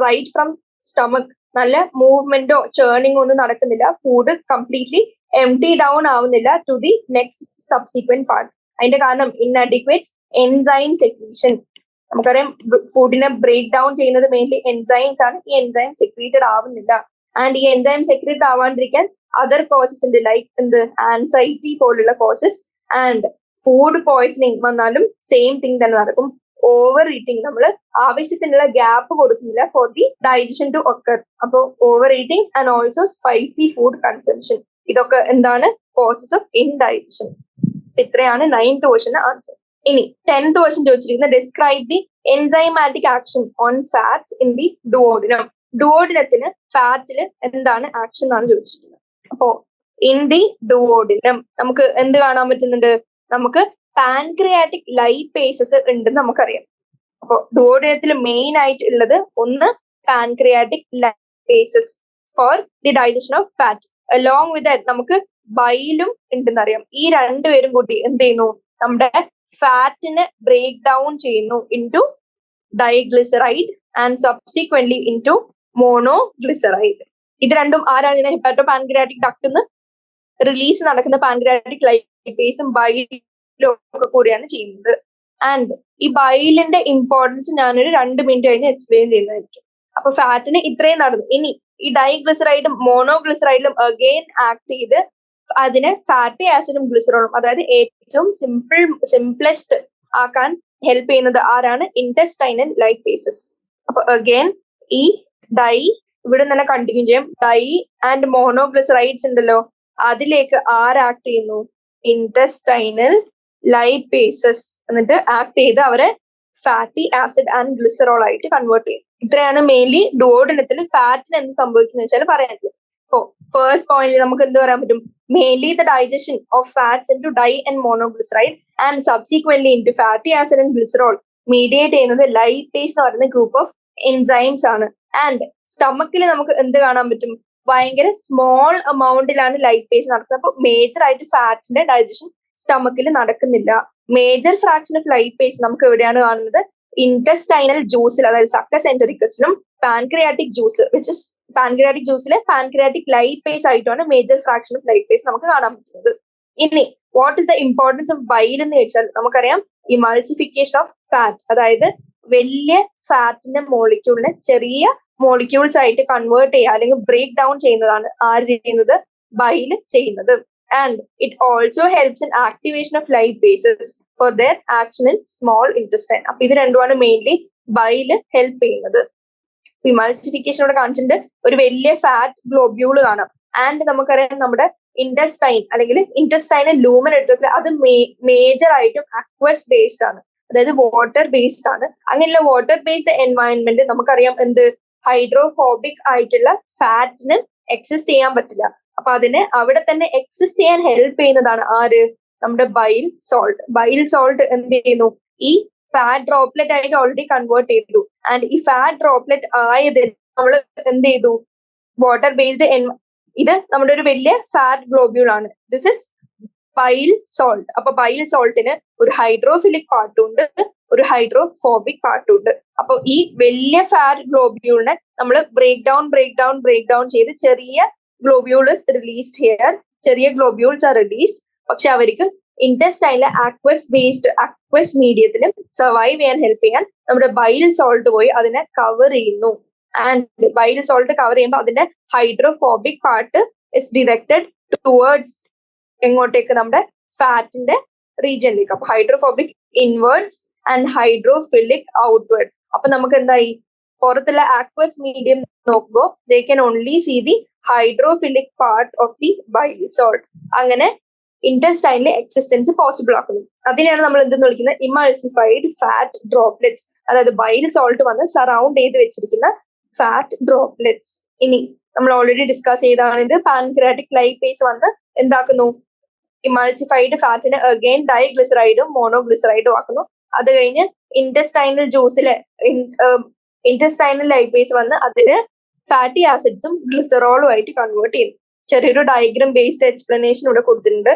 ഫ്രം സ്റ്റമക്, നല്ല മൂവ്മെന്റോ ചേർണിങ്ങോ ഒന്നും നടക്കുന്നില്ല, ഫുഡ് കംപ്ലീറ്റ്ലി എംപ്റ്റി ഡൗൺ ആവുന്നില്ല to the next subsequent part. അതിന്റെ കാരണം ഇൻഅഡിക്വേറ്റ് എൻസൈം സെക്രീഷൻ. നമുക്കറിയാം ഫുഡിനെ ബ്രേക്ക് ഡൗൺ ചെയ്യുന്നത് മെയിൻലി എൻസൈംസ് ആണ്. ഈ എൻസൈം സെക്രീറ്റഡ് ആവുന്നില്ല. ആൻഡ് ഈ എൻസൈം സെക്രീറ്റ് ആവാണ്ടിരിക്കാൻ അതർ കോസസ് ഉണ്ട്, ലൈക്ക് എന്ത് ആൻസൈറ്റി പോലുള്ള കോസസ്. ആൻഡ് ഫുഡ് പോയ്സണിങ് വന്നാലും സെയിം തിങ് തന്നെ നടക്കും. ഓവർ ഈറ്റിംഗ്, നമ്മൾ ആവശ്യത്തിനുള്ള ഗ്യാപ്പ് കൊടുക്കുന്നില്ല for the digestion to occur. അപ്പോൾ over eating and also spicy food consumption, ഇതൊക്കെ എന്താണ് കോസസ് ഓഫ് ഇൻഡൈജഷൻ. ഇത്രയാണ് 9th ക്വസ്റ്റ്യൻ ആൻസർ. ഇനി 10th ക്വസ്റ്റ്യൻ ചോദിച്ചിരിക്കുന്നത് describe the enzymatic action on fats in the duodenum. ഡുവോഡിനത്തിന് ഫാറ്റില് എന്താണ് ആക്ഷൻ എന്നാണ് ചോദിച്ചിരിക്കുന്നത്. അപ്പോ ഇൻ ദി ഡുവോഡിനം നമുക്ക് എന്ത് കാണാൻ പറ്റുന്നുണ്ട്, നമുക്ക് പാൻക്രിയാറ്റിക് ലൈപ്പേസസ് ഉണ്ടെന്ന് നമുക്കറിയാം. അപ്പൊ ഡുവോഡിനത്തിൽ മെയിൻ ആയിട്ട് ഉള്ളത് ഒന്ന് pancreatic lipases for the digestion of fat. Along with that നമുക്ക് ബൈലും ഉണ്ടെന്ന് അറിയാം. ഈ രണ്ടുപേരും കൂടി എന്ത് ചെയ്യുന്നു, നമ്മുടെ ഫാറ്റിനെ ബ്രേക്ക് ഡൗൺ ചെയ്യുന്നു ഇൻടു ഡൈഗ്ലിസറൈഡ് ആൻഡ് സബ്സിക്വന്റ്ലി ഇൻടു മോണോഗ്ലിസറൈഡ്. ഇത് രണ്ടും ആരാണ് ഇതിനെ ഹെപ്പാറ്റോ പാൻക്രിയാറ്റിക് ഡക്റ്റിന്ന് റിലീസ് നടക്കുന്ന പാൻക്രിയാറ്റിക് ലൈപ്പേസും ബൈലും ഒക്കെ കൂടിയാണ് ചെയ്യുന്നത്. ആൻഡ് ഈ ബൈലിന്റെ ഇമ്പോർട്ടൻസ് ഞാനൊരു 2 മിനിറ്റ് കഴിഞ്ഞ് എക്സ്പ്ലെയിൻ ചെയ്യുന്നതായിരിക്കും. അപ്പൊ ഫാറ്റിന് ഇത്രയും നടന്നു. ഇനി ഈ ഡൈഗ്ലിസറൈഡും മോണോഗ്ലിസറൈഡിലും അഗെയിൻ ആക്ട് ചെയ്ത് അതിനെ ഫാറ്റി ആസിഡും ഗ്ലിസറോളും, അതായത് ഏറ്റവും സിംപ്ലസ്റ്റ് ആക്കാൻ ഹെൽപ്പ് ചെയ്യുന്നത് ആരാണ്, ഇൻറ്റസ്റ്റൈനൽ ലൈപ്പേസസ്. അപ്പൊ അഗെയിൻ ഈ ഡൈ ഇവിടെ തന്നെ കണ്ടിന്യൂ ചെയ്യും. ഡൈ ആൻഡ് മോണോഗ്ലിസറൈഡ്സ് ഉണ്ടല്ലോ, അതിലേക്ക് ആക്ട് ചെയ്യുന്നു, ഇൻറ്റസ്റ്റൈനൽ ലൈപ്പേസസ്. എന്നിട്ട് ആക്ട് ചെയ്ത് അവരെ ഫാറ്റി ആസിഡ് ആൻഡ് ഗ്ലിസറോൾ ആയിട്ട് കൺവേർട്ട് ചെയ്യും. ഇത്രയാണ് മെയിൻലി ഡുവോഡിനത്തിൽ ഫാറ്റിന് എന്ത് സംഭവിക്കുന്ന വെച്ചാൽ പറയാനുള്ളത്. ഓ ഫസ്റ്റ് പോയിന്റ് നമുക്ക് എന്ത് പറയാൻ പറ്റും, mainly the digestion of fats into di and monoglyceride and subsequently into fatty acid and glycerol mediate ചെയ്യുന്നത് ലൈപ്പേസ് എന്ന് പറയുന്ന ഗ്രൂപ്പ് ഓഫ് എൻസൈംസ് ആണ്. ആൻഡ് സ്റ്റമക്കിൽ നമുക്ക് എന്ത് കാണാൻ പറ്റും, ഭയങ്കര സ്മോൾ എമൗണ്ടിലാണ് ലൈപ്പേസ് നടക്കുന്നത്. അപ്പൊ മേജർ ആയിട്ട് ഫാറ്റിന്റെ ഡൈജഷൻ സ്റ്റമക്കിൽ നടക്കുന്നില്ല. മേജർ ഫ്രാക്ഷൻ ഓഫ് ലൈപ്പേസ് നമുക്ക് എവിടെയാണ് കാണുന്നത്, intestinal juice, അതായത് സക്കസ് എൻറ്ററിക്കസിലും pancreatic juice which is pancreatic ജ്യൂസിലെ പാൻക്രിയാറ്റിക് ലൈപ്പേസ് ആയിട്ടാണ് മേജർ ഫ്രാക്ഷൻ ഓഫ് ലൈപ്പേസ് നമുക്ക് കാണാൻ പറ്റുന്നത്. ഇനി what is the importance of bile എന്ന് വെച്ചാൽ നമുക്കറിയാം ഇമൾസിഫിക്കേഷൻ ഓഫ് ഫാറ്റ്, അതായത് വലിയ ഫാറ്റിന്റെ മോളിക്യൂളിനെ ചെറിയ മോളിക്യൂൾസ് ആയിട്ട് കൺവേർട്ട് ചെയ്യുക അല്ലെങ്കിൽ ബ്രേക്ക് ഡൗൺ ചെയ്യുന്നതാണ് ആര് ചെയ്യുന്നത്, ബൈൽ ചെയ്യുന്നത്. And it also helps in activation of lipases for their action in small intestine. അപ്പൊ ഇത് രണ്ടുമാണ് മെയിൻലി ബൈൽ ഹെൽപ്പ് ചെയ്യുന്നത്. ഇമൾസിഫിക്കേഷനോട് കാണിച്ചിട്ടുണ്ട് ഒരു വലിയ ഫാറ്റ് ഗ്ലോബ്യൂൾ കാണാം. ആൻഡ് നമുക്കറിയാം നമ്മുടെ ഇൻറ്റസ്റ്റൈൻ അല്ലെങ്കിൽ ഇൻറ്റസ്റ്റൈനൽ ലൂമൻ എടുത്തിട്ട് അത് മേജർ ആയിട്ടും അക്വസ് ബേസ്ഡ് ആണ്, അതായത് വാട്ടർ ബേസ്ഡ് ആണ്. അങ്ങനെയുള്ള വാട്ടർ ബേസ്ഡ് എൻവയൺമെന്റ് നമുക്കറിയാം എന്ത് ഹൈഡ്രോഫോബിക് ആയിട്ടുള്ള ഫാറ്റിന് എക്സിസ്റ്റ് ചെയ്യാൻ പറ്റില്ല. അപ്പൊ അതിനെ അവിടെ തന്നെ എക്സിസ്റ്റ് ചെയ്യാൻ ഹെൽപ്പ് ചെയ്യുന്നതാണ് ആര്, നമ്മുടെ ബൈൽ സോൾട്ട്. ബൈൽ സോൾട്ട് എന്ത് ചെയ്യുന്നു, ഈ ഫാറ്റ് ഡ്രോപ്ലെറ്റ് ആയിട്ട് ഓൾറെഡി കൺവേർട്ട് ചെയ്തു. ആൻഡ് ഈ ഫാറ്റ് ഡ്രോപ്ലെറ്റ് ആയതിന് നമ്മൾ എന്ത് ചെയ്തു, വാട്ടർ ബേസ്ഡ് ഇത് നമ്മുടെ ഒരു വലിയ ഫാറ്റ് ഗ്ലോബ്യൂൾ ആണ്. This is bile salt. അപ്പൊ ബൈൽ സോൾട്ടിന് ഒരു ഹൈഡ്രോഫിലിക് പാർട്ടും ഉണ്ട്, ഒരു ഹൈഡ്രോഫോബിക് പാർട്ടും ഉണ്ട്. അപ്പൊ ഈ വലിയ ഫാറ്റ് ഗ്ലോബ്യൂളിനെ നമ്മൾ ബ്രേക്ക് ഡൗൺ ചെയ്ത് ചെറിയ ഗ്ലോബ്യൂൾസ് റിലീസ്ഡ് ഹിയർ, ചെറിയ ഗ്ലോബ്യൂൾസ് ആർ റിലീസ്ഡ്. പക്ഷെ അവർക്ക് ഇൻറ്റസ്റ്റൈനിലെ അക്വസ് മീഡിയത്തിലും സർവൈവ് ചെയ്യാൻ ഹെൽപ്പ് ചെയ്യാൻ നമ്മുടെ ബൈൽ സോൾട്ട് പോയി അതിനെ കവർ ചെയ്യുന്നു. ആൻഡ് ബൈൽ സോൾട്ട് കവർ ചെയ്യുമ്പോൾ അതിന്റെ hydrophobic part is directed towards എങ്ങോട്ടേക്ക്, നമ്മുടെ ഫാറ്റിന്റെ റീജിയനിലേക്ക്. അപ്പൊ hydrophobic inwards and hydrophilic outward. അപ്പൊ നമുക്ക് എന്തായി, പുറത്തുള്ള ആക്വസ് മീഡിയം നോക്കുമ്പോൾ they can only see the hydrophilic part of the bile salt. അങ്ങനെ ഇൻറ്റസ്റ്റൈനിലെ എക്സിസ്റ്റൻസ് പോസിബിൾ ആക്കുന്നു. അതിനെയാണ് നമ്മൾ എന്തെന്ന് വിളിക്കുന്നത്, ഇമൾസിഫൈഡ് ഫാറ്റ് ഡ്രോപ്ലെറ്റ്സ്. അതായത് ബൈൽ സോൾട്ട് വന്ന് സറൗണ്ട് ചെയ്ത് വെച്ചിരിക്കുന്ന ഫാറ്റ് ഡ്രോപ്ലെറ്റ്സ്. ഇനി നമ്മൾ ഓൾറെഡി ഡിസ്കസ് ചെയ്താണ് ഇത്, പാൻക്രിയാറ്റിക് ലൈപ്പേസ് വന്ന് എന്താക്കുന്നു, ഇമൾസിഫൈഡ് ഫാറ്റിനെ അഗെയിൻ ഡൈഗ്ലിസറൈഡും മോണോഗ്ലിസറൈഡും ആക്കുന്നു. അത് കഴിഞ്ഞ് ഇൻറ്റസ്റ്റൈനൽ ജ്യൂസിലെ ഇൻറ്റസ്റ്റൈനൽ ലൈപ്പേസ് വന്ന് അതിന് ഫാറ്റി ആസിഡ്സും ഗ്ലിസറോളും ആയിട്ട് കൺവേർട്ട് ചെയ്യുന്നു. ചെറിയൊരു ഡയഗ്രാം ബേസ്ഡ് എക്സ്പ്ലനേഷൻ ഇവിടെ കൊടുത്തിട്ടുണ്ട്.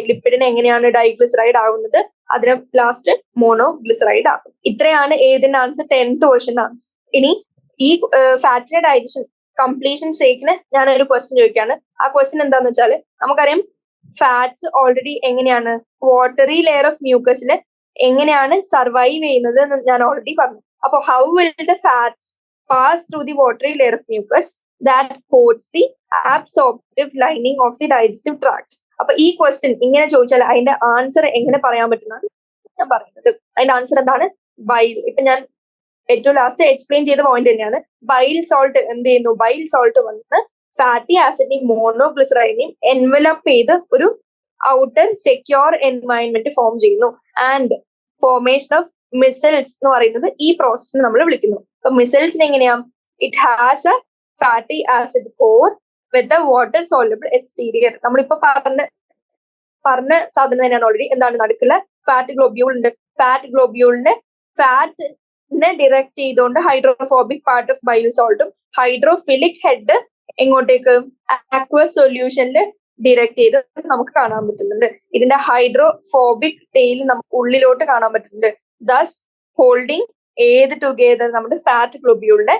ലിപ്പിഡിന് എങ്ങനെയാണ് ഡൈഗ്ലിസറൈഡ് ആകുന്നത്, അതിന് ലാസ്റ്റ് മോണോഗ്ലിസറൈഡ് ആകും. ഇത്രയാണ് ഏതിന്റെ ആൻസർ, 10th ക്വസ്റ്റ്യൻ ആൻസർ. ഇനി ഈ ഫാറ്റിന്റെ ഡൈജഷൻ കംപ്ലീഷൻ സേക്കിന് ഞാൻ ഒരു ക്വസ്റ്റ്യൻ ചോദിക്കാണ്. ആ ക്വസ്റ്റ്യൻ എന്താന്ന് വെച്ചാൽ നമുക്കറിയാം ഫാറ്റ്സ് ഓൾറെഡി എങ്ങനെയാണ് വാട്ടറി ലെയർ ഓഫ് മ്യൂക്കസിൽ എങ്ങനെയാണ് സർവൈവ് ചെയ്യുന്നത് എന്ന് ഞാൻ ഓൾറെഡി പറഞ്ഞു. അപ്പൊ how will the fats pass through the watery layer of mucus that coats the absorptive lining of the digestive tract. അപ്പൊ ഈ ക്വസ്റ്റ്യൻ ഇങ്ങനെ ചോദിച്ചാൽ അതിന്റെ ആൻസർ എങ്ങനെ പറയാൻ പറ്റുന്നതാണ് ഞാൻ പറയുന്നത്. അതിന്റെ ആൻസർ എന്താണ്, ബൈൽ. ഇപ്പൊ ഞാൻ ഏറ്റവും ലാസ്റ്റ് എക്സ്പ്ലെയിൻ ചെയ്ത പോയിന്റ് തന്നെയാണ്. ബൈൽ സോൾട്ട് എന്ത് ചെയ്യുന്നു, ബൈൽ സോൾട്ട് വന്ന് ഫാറ്റി ആസിഡിനെയും മോണോഗ്ലിസറൈഡിനെയും എൻവലപ്പ് ചെയ്ത് ഒരു ഔട്ടർ സെക്യൂർ എൻവയൺമെന്റ് ഫോം ചെയ്യുന്നു. ആൻഡ് ഫോർമേഷൻ ഓഫ് മിസൽസ് എന്ന് പറയുന്നത് ഈ പ്രോസസ്സിനെ നമ്മൾ വിളിക്കുന്നു. അപ്പൊ മിസൽസിന് എങ്ങനെയാ, it has A fatty acid core with water soluble exterior. നമ്മളിപ്പോ പറഞ്ഞ സാധനം തന്നെയാണ് ഓൾറെഡി. എന്താണ്, നടുക്കുള്ള ഫാറ്റ് ഗ്ലോബ്യൂൾ ഉണ്ട്. ഫാറ്റ് ഗ്ലോബ്യൂളിന്റെ ഫാറ്റിനെ ഡിറക്ട് ചെയ്തുകൊണ്ട് hydrophobic part of bile സോൾട്ടും hydrophilic head എങ്ങോട്ടേക്ക് aqueous സൊല്യൂഷനിൽ ഡിറക്ട് ചെയ്ത് നമുക്ക് കാണാൻ പറ്റുന്നുണ്ട്. ഇതിന്റെ ഹൈഡ്രോഫോബിക് ടെയിൽ നമുക്ക് ഉള്ളിലോട്ട് കാണാൻ പറ്റുന്നുണ്ട്. ദസ് ഹോൾഡിങ് ഏത് ടുഗെദർ, നമ്മുടെ ഫാറ്റ് ഗ്ലോബ്യൂളിനെ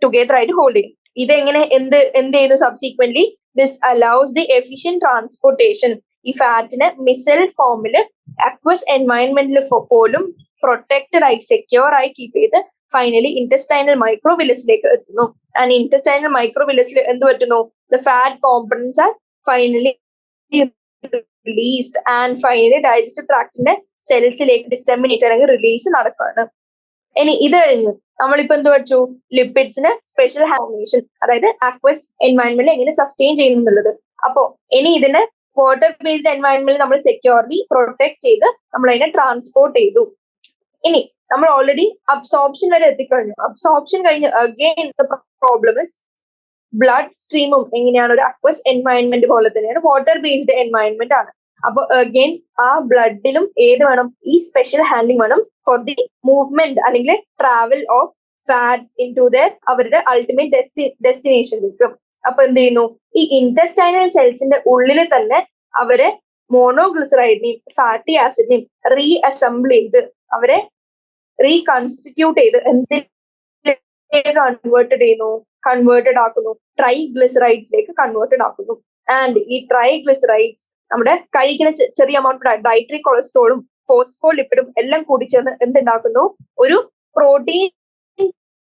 ടുഗെദർ ആയിട്ട് ഹോൾഡ് ചെയ്യും. ഇതെങ്ങനെ എന്ത് ചെയ്യുന്നു, subsequently this allows the efficient transportation. ഈ ഫാറ്റിനെ മിസൽ ഫോമിൽ അക്വസ് എൻവയൺമെന്റിൽ പോലും പ്രൊട്ടക്റ്റഡ് ആയി സെക്യൂർ ആയി കീപ്പ് ചെയ്ത് ഫൈനലി ഇൻറ്റസ്റ്റൈനൽ മൈക്രോവിലസിലേക്ക് എത്തുന്നു. ആൻഡ് ഇൻറ്റസ്റ്റൈനൽ മൈക്രോവിലസിൽ എന്ത് പറ്റുന്നു, the fat components are finally released and finally digestive ട്രാക്ടിന്റെ സെൽസിലേക്ക് ഡിസെമിനേറ്റ് അല്ലെങ്കിൽ റിലീസ് നടക്കുകയാണ്. ഇനി ഇത് കഴിഞ്ഞ് നമ്മളിപ്പോ എന്ത് പഠിച്ചു, ലിപ്പിഡ്സിന് സ്പെഷ്യൽ ഫോർമേഷൻ, അതായത് അക്വസ് എൻവയൺമെന്റിൽ എങ്ങനെ സസ്റ്റെയിൻ ചെയ്യുന്നു എന്നുള്ളത്. അപ്പോ ഇനി ഇതിനെ വാട്ടർ ബേസ്ഡ് എൻവയൺമെന്റിൽ നമ്മൾ സെക്യൂർലി പ്രൊട്ടക്ട് ചെയ്ത് നമ്മൾ അതിനെ ട്രാൻസ്പോർട്ട് ചെയ്തു. ഇനി നമ്മൾ ഓൾറെഡി അബ്സോർപ്ഷൻ വരെ എത്തിക്കഴിഞ്ഞു. അബ്സോർപ്ഷൻ കഴിഞ്ഞ് അഗെയിൻ പ്രോബ്ലം ഇസ് ബ്ലഡ് സ്ട്രീമും എങ്ങനെയാണ്, ഒരു അക്വസ് എൻവയൺമെന്റ് പോലെ തന്നെയാണ്, വാട്ടർ ബേസ്ഡ് എൻവയൺമെന്റ് ആണ്. അപ്പൊ അഗെയിൻ ആ ബ്ലഡിലും ഏത് വേണം, ഈ സ്പെഷ്യൽ ഹാൻഡ്ലിംഗ് വേണം ഫോർ ദി മൂവ്മെന്റ് അല്ലെങ്കിൽ travel of fats into the അവരുടെ അൾട്ടിമേറ്റ് ഡെസ്റ്റിനേഷനിലേക്ക്. അപ്പൊ എന്ത് ചെയ്യുന്നു, ഈ ഇൻറ്റസ്റ്റൈനൽ സെൽസിന്റെ ഉള്ളിൽ തന്നെ അവരെ മോണോഗ്ലിസറൈഡിനെയും ഫാറ്റി ആസിഡിനെയും റീഅസംബിൾ ചെയ്ത് അവരെ റീകൺസ്റ്റിറ്റ്യൂട്ട് ചെയ്ത് എന്തിലേക്ക് കൺവേർട്ടഡ് ആക്കുന്നു, ട്രൈഗ്ലിസറൈഡ്സിലേക്ക് കൺവേർട്ടഡ് ആക്കുന്നു. ആൻഡ് ഈ ട്രൈഗ്ലിസറൈഡ്സ് നമ്മുടെ കഴിക്കുന്ന ചെറിയ എമൗണ്ട് ഡയറ്ററി കൊളസ്ട്രോളും ഫോസ്ഫോലിപ്പിഡും എല്ലാം കൂടി ചേർന്ന് എന്തുണ്ടാക്കുന്നു, ഒരു പ്രോട്ടീൻ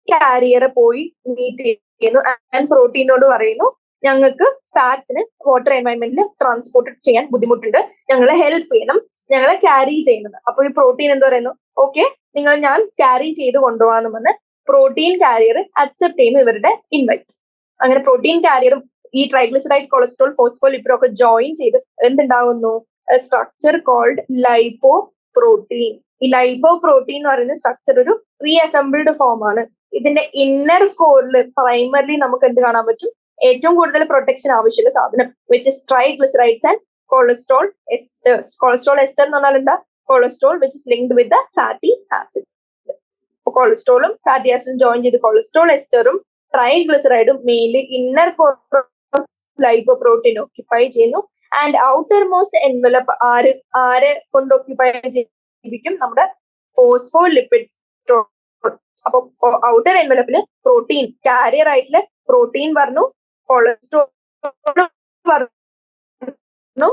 കാരിയറെ പോയി മീറ്റ് ചെയ്യുന്നു. ആൻഡ് പ്രോട്ടീനോട് പറയുന്നു, ഞങ്ങൾക്ക് ഫാറ്റ്സിന് വാട്ടർ എൻവയൺമെന്റിൽ ട്രാൻസ്പോർട്ട് ചെയ്യാൻ ബുദ്ധിമുട്ടുണ്ട്, ഞങ്ങളെ ഹെൽപ്പ് ചെയ്യണം, ഞങ്ങളെ ക്യാരി ചെയ്യുന്നത്. അപ്പൊ ഈ പ്രോട്ടീൻ എന്ത് പറയുന്നു, ഓക്കെ ഞാൻ ക്യാരി ചെയ്ത് കൊണ്ടുപോകാന്ന് പറഞ്ഞ് പ്രോട്ടീൻ കാരിയർ അക്സെപ്റ്റ് ചെയ്യുന്നു ഇവരുടെ ഇൻവൈറ്റ്. അങ്ങനെ പ്രോട്ടീൻ കാരിയറും ഈ ട്രൈഗ്ലിസറൈഡ് കൊളസ്ട്രോൾ ഫോസ്ഫോലിപ്പിഡും ഒക്കെ ജോയിൻ ചെയ്ത് എന്തുണ്ടാവുന്നു, സ്ട്രക്ചർ കോൾഡ് ലൈപ്പോ പ്രോട്ടീൻ. ഈ ലൈപ്പോ പ്രോട്ടീൻ എന്ന് പറയുന്ന സ്ട്രക്ചർ ഒരു റീഅസംബിൾഡ് ഫോം ആണ്. ഇതിന്റെ ഇന്നർ കോറിൽ പ്രൈമറിലി നമുക്ക് എന്ത് കാണാൻ പറ്റും, ഏറ്റവും കൂടുതൽ പ്രൊട്ടക്ഷൻ ആവശ്യമുള്ള സാധനം which is triglycerides and cholesterol esters. Cholesterol ester എന്ന് പറഞ്ഞാൽ എന്താ, cholesterol which is linked with the fatty acid. കൊളസ്ട്രോളും ഫാറ്റി ആസിഡും ജോയിൻ ചെയ്ത് കൊളസ്ട്രോൾ എസ്റ്ററും ട്രൈഗ്ലിസറൈഡും mainly inner core lipoprotein occupy ചെയ്യുന്നു. ആൻഡ് ഔട്ടർ മോസ്റ്റ് എൻവലപ്പ് ആരെ കൊണ്ട് ഓക്യുപ്പൈ ചെയ്യിപ്പിക്കും, നമ്മുടെ ഫോസ്ഫോലിപ്പിഡ്സ്. അപ്പൊ ഔട്ടർ എൻവലപ്പില് പ്രോട്ടീൻ കാരിയർ ആയിട്ടുള്ള പ്രോട്ടീൻ പറഞ്ഞു, കൊളസ്ട്രോൾ പറഞ്ഞു,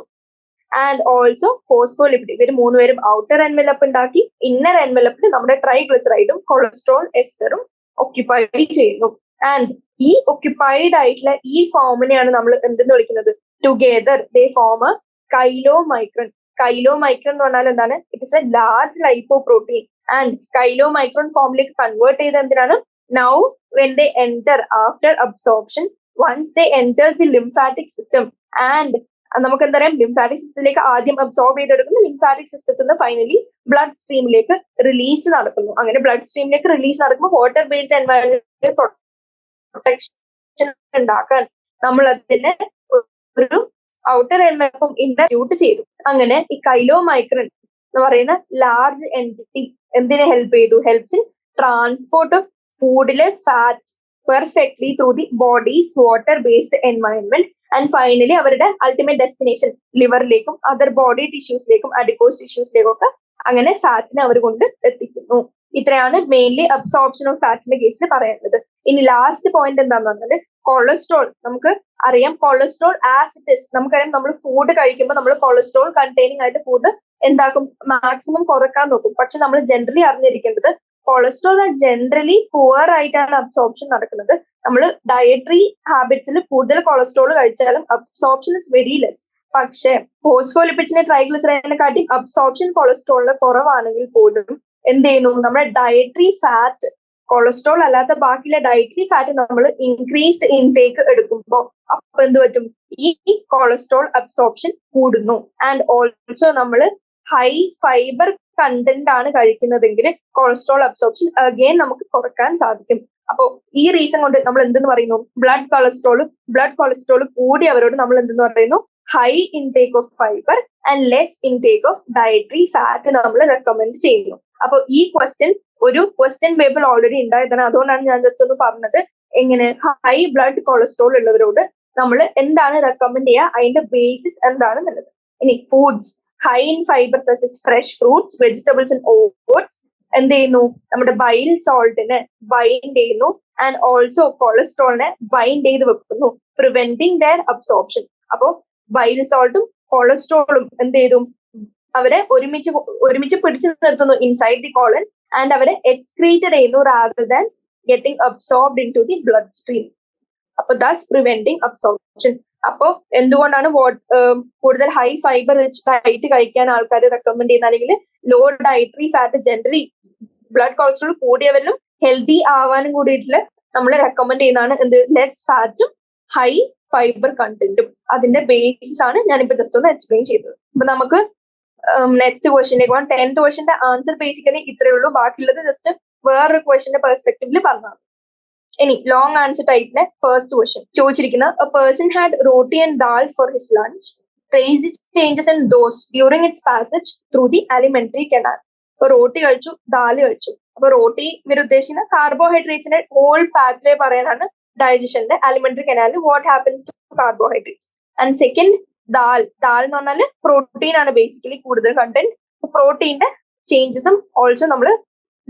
ആൻഡ് ഓൾസോ ഫോസ്ഫോലിപ്പിഡ്. ഇവർ മൂന്നുപേരും ഔട്ടർ എൻവലപ്പ് ഉണ്ടാക്കി. ഇന്നർ എൻവലപ്പിൽ നമ്മുടെ ട്രൈഗ്ലിസറൈഡും കൊളസ്ട്രോൾ എസ്റ്ററും ഓക്യുപ്പൈ ചെയ്യുന്നു. ആൻഡ് ഈ ഒക്യുപ്പൈഡ് ആയിട്ടുള്ള ഈ ഫോമിനെയാണ് നമ്മൾ എന്തെന്ന് വിളിക്കുന്നത്, together they form a chylomicron. Chylomicron എന്ന് പറഞ്ഞാൽ എന്താണ്, it is a large lipoprotein. And chylomicron ഫോമിലേക്ക് കൺവേർട്ട് ചെയ്ത് എന്തിനാണ്, now when they enter after absorption, once they enters the lymphatic system. And നമുക്ക് എന്താ പറയാം, ലിംഫാറ്റിക് സിസ്റ്റത്തിലേക്ക് ആദ്യം അബ്സോർബ് ചെയ്തെടുക്കുന്നു, ലിംഫാറ്റിക് സിസ്റ്റത്തിൽ നിന്ന് ഫൈനലി ബ്ലഡ് സ്ട്രീമിലേക്ക് റിലീസ് നടക്കുന്നു. അങ്ങനെ ബ്ലഡ് സ്ട്രീമിലേക്ക് റിലീസ് നടക്കുമ്പോൾ വാട്ടർ ബേസ്ഡ് എൻവയറൺമെന്റ് പ്രൊട്ടക്ഷൻ ഉണ്ടാക്കാൻ നമ്മൾ അതിനെ ഒരു ഔട്ടർ എൻവലപ്പും ഇൻട്യൂട്ട് ചെയ്തു. അങ്ങനെ ഈ കൈലോമൈക്രോൺ എന്ന് പറയുന്ന ലാർജ് എൻറ്റിറ്റി എന്തിനെ ഹെൽപ്പ് ചെയ്തു, ഹെൽപ്സ് ഇൻ ട്രാൻസ്പോർട്ട് ഓഫ് ഫുഡിലെ fat perfectly through the body's water based environment. And finally അവരുടെ അൾട്ടിമേറ്റ് ഡെസ്റ്റിനേഷൻ ലിവറിലേക്കും അതർ ബോഡി ടിഷ്യൂസിലേക്കും അഡിപ്പോസ് ടിഷ്യൂസിലേക്കും ഒക്കെ അങ്ങനെ ഫാറ്റിനെ അവർ കൊണ്ട് എത്തിക്കുന്നു. ഇത്രയാണ് മെയിൻലി അബ്സോർപ്ഷൻ ഓഫ് ഫാറ്റിന്റെ കേസിൽ പറയാനുള്ളത്. ഇനി ലാസ്റ്റ് പോയിന്റ് എന്താന്ന് പറഞ്ഞാൽ കൊളസ്ട്രോൾ. നമുക്ക് അറിയാം കൊളസ്ട്രോൾ ആസ് ഇറ്റ് ഇസ്, നമുക്കറിയാം നമ്മൾ ഫുഡ് കഴിക്കുമ്പോൾ നമ്മൾ കൊളസ്ട്രോൾ കണ്ടെയ്നിങ് ആയിട്ട് ഫുഡ് എന്താക്കും, മാക്സിമം കുറക്കാൻ നോക്കും. പക്ഷെ നമ്മൾ ജനറലി അറിഞ്ഞിരിക്കേണ്ടത് കൊളസ്ട്രോൾ ജനറലി പുവർ ആയിട്ടാണ് അബ്സോർപ്ഷൻ നടക്കുന്നത്. നമ്മൾ ഡയറ്ററി ഹാബിറ്റ്സിൽ കൂടുതൽ കൊളസ്ട്രോൾ കഴിച്ചാലും അബ്സോർപ്ഷൻ ഇസ് വെരി ലെസ്. പക്ഷെ ഫോസ്ഫോലിപ്പിഡ്സിനെ ട്രൈഗ്ലിസറൈഡിനെ കാട്ടി അബ്സോർപ്ഷൻ കൊളസ്ട്രോളിന് കുറവാണെങ്കിൽ പോലും എന്ത് ചെയ്യുന്നു, നമ്മുടെ ഡയറ്ററി ഫാറ്റ്, കൊളസ്ട്രോൾ അല്ലാത്ത ബാക്കിയുള്ള ഡയറ്ററി ഫാറ്റ് നമ്മൾ ഇൻക്രീസ്ഡ് ഇൻടേക്ക് എടുക്കുമ്പോൾ അപ്പൊ എന്ത് പറ്റും, ഈ കൊളസ്ട്രോൾ അബ്സോർപ്ഷൻ കൂടുന്നു. ആൻഡ് ഓൾസോ നമ്മൾ ഹൈ ഫൈബർ കണ്ടന്റ് ആണ് കഴിക്കുന്നതെങ്കിൽ കൊളസ്ട്രോൾ അബ്സോർപ്ഷൻ അഗെയിൻ നമുക്ക് കുറക്കാൻ സാധിക്കും. അപ്പോ ഈ റീസൺ കൊണ്ട് നമ്മൾ എന്തെന്ന് പറയുന്നു, ബ്ലഡ് കൊളസ്ട്രോൾ കൂടിയവരോട് നമ്മൾ എന്തെന്ന് പറയുന്നു, high intake of fibre and less intake of dietary fat നമ്മൾ റെക്കമെൻഡ് ചെയ്യുന്നു. അപ്പൊ ഈ ഒരു ക്വസ്റ്റ്യൻ പേപ്പർ ഓൾറെഡി ഉണ്ടായതാണ്, അതുകൊണ്ടാണ് ഞാൻ ജസ്റ്റ് ഒന്ന് പറഞ്ഞത്. എങ്ങനെ ഹൈ ബ്ലഡ് കൊളസ്ട്രോൾ ഉള്ളവരോട് നമ്മൾ എന്താണ് റെക്കമെൻഡ് ചെയ്യുക, അതിന്റെ ബേസിസ് എന്താണെന്നുള്ളത്. ഇനി foods high in fibre such as fresh fruits, vegetables and oats എന്ത് ചെയ്യുന്നു, നമ്മുടെ ബൈൽ സോൾട്ടിനെ ബൈൻഡ് ചെയ്യുന്നു ആൻഡ് ഓൾസോ കൊളസ്ട്രോളിനെ ബൈൻഡ് ചെയ്ത് വെക്കുന്നു, പ്രിവെന്റിങ് ദയർ അബ്സോർപ്ഷൻ. അപ്പോ ബൈൽ സോൾട്ടും കൊളസ്ട്രോളും എന്ത് ചെയ്തു, അവരെ ഒരുമിച്ച് പിടിച്ചു നിർത്തുന്നു ഇൻസൈഡ് ദി കോളൻ ആൻഡ് അവരെ എക്സ്ക്രീറ്റഡ് ചെയ്യുന്നു rather than getting absorbed into the blood stream. അപ്പൊ ദാസ് പ്രിവെന്റിങ് അബ്സോർപ്ഷൻ. അപ്പോ എന്തുകൊണ്ടാണ് കൂടുതൽ ഹൈ ഫൈബർ റിച്ച് ഡയറ്റ് കഴിക്കാൻ ആൾക്കാർ റെക്കമെൻഡ് ചെയ്യുന്ന, അല്ലെങ്കിൽ low dietary fat generally blood cholesterol കൂടിയവരിലും ഹെൽത്തി ആവാനും കൂടിയിട്ടുള്ള നമ്മൾ റെക്കമെൻഡ് ചെയ്യുന്നതാണ് എന്ത്, ലെസ് ഫാറ്റും ഹൈ ഫൈബർ കണ്ടന്റും. അതിന്റെ ബേസിസ് ആണ് ഞാനിപ്പോ ജസ്റ്റ് ഒന്ന് എക്സ്പ്ലെയിൻ ചെയ്തത്. അപ്പൊ നമുക്ക് നെക്സ്റ്റ് ക്വസ്റ്റ്യനിലേക്ക് പോകാം. 10th ക്വസ്റ്റ്യന്റെ ആൻസർ ബേസിക്കലി ഇത്രയേ ഉള്ളൂ. ബാക്കിയുള്ളത് ജസ്റ്റ് വേറൊരു ക്വസ്റ്റ്യന്റെ പെർസ്പെക്ടീവിൽ പറഞ്ഞാൽ. ഇനി ലോങ് ആൻസർ ടൈപ്പിലെ ഫസ്റ്റ് ക്വസ്റ്റ്യൻ ചോദിച്ചിരിക്കുന്ന, a person had roti and dal for his lunch, trace changes in those during its passage through the alimentary canal. അപ്പൊ റോട്ടി കഴിച്ചു, ദാല് കഴിച്ചു. അപ്പൊ റോട്ടി ഇവർ ഉദ്ദേശിക്കുന്ന കാർബോഹൈഡ്രേറ്റ്സിന്റെ ഹോൾ പാത്വേ പറയാനാണ് ഡൈജഷന്റെ അലിമെന്ററി കനാലിൽ what happens to carbohydrates. And second dal എന്ന് പറഞ്ഞാൽ പ്രോട്ടീൻ ആണ് ബേസിക്കലി കൂടുതൽ കണ്ടന്റ്. പ്രോട്ടീന്റെ ചേഞ്ചസും ഓൾസോ നമ്മൾ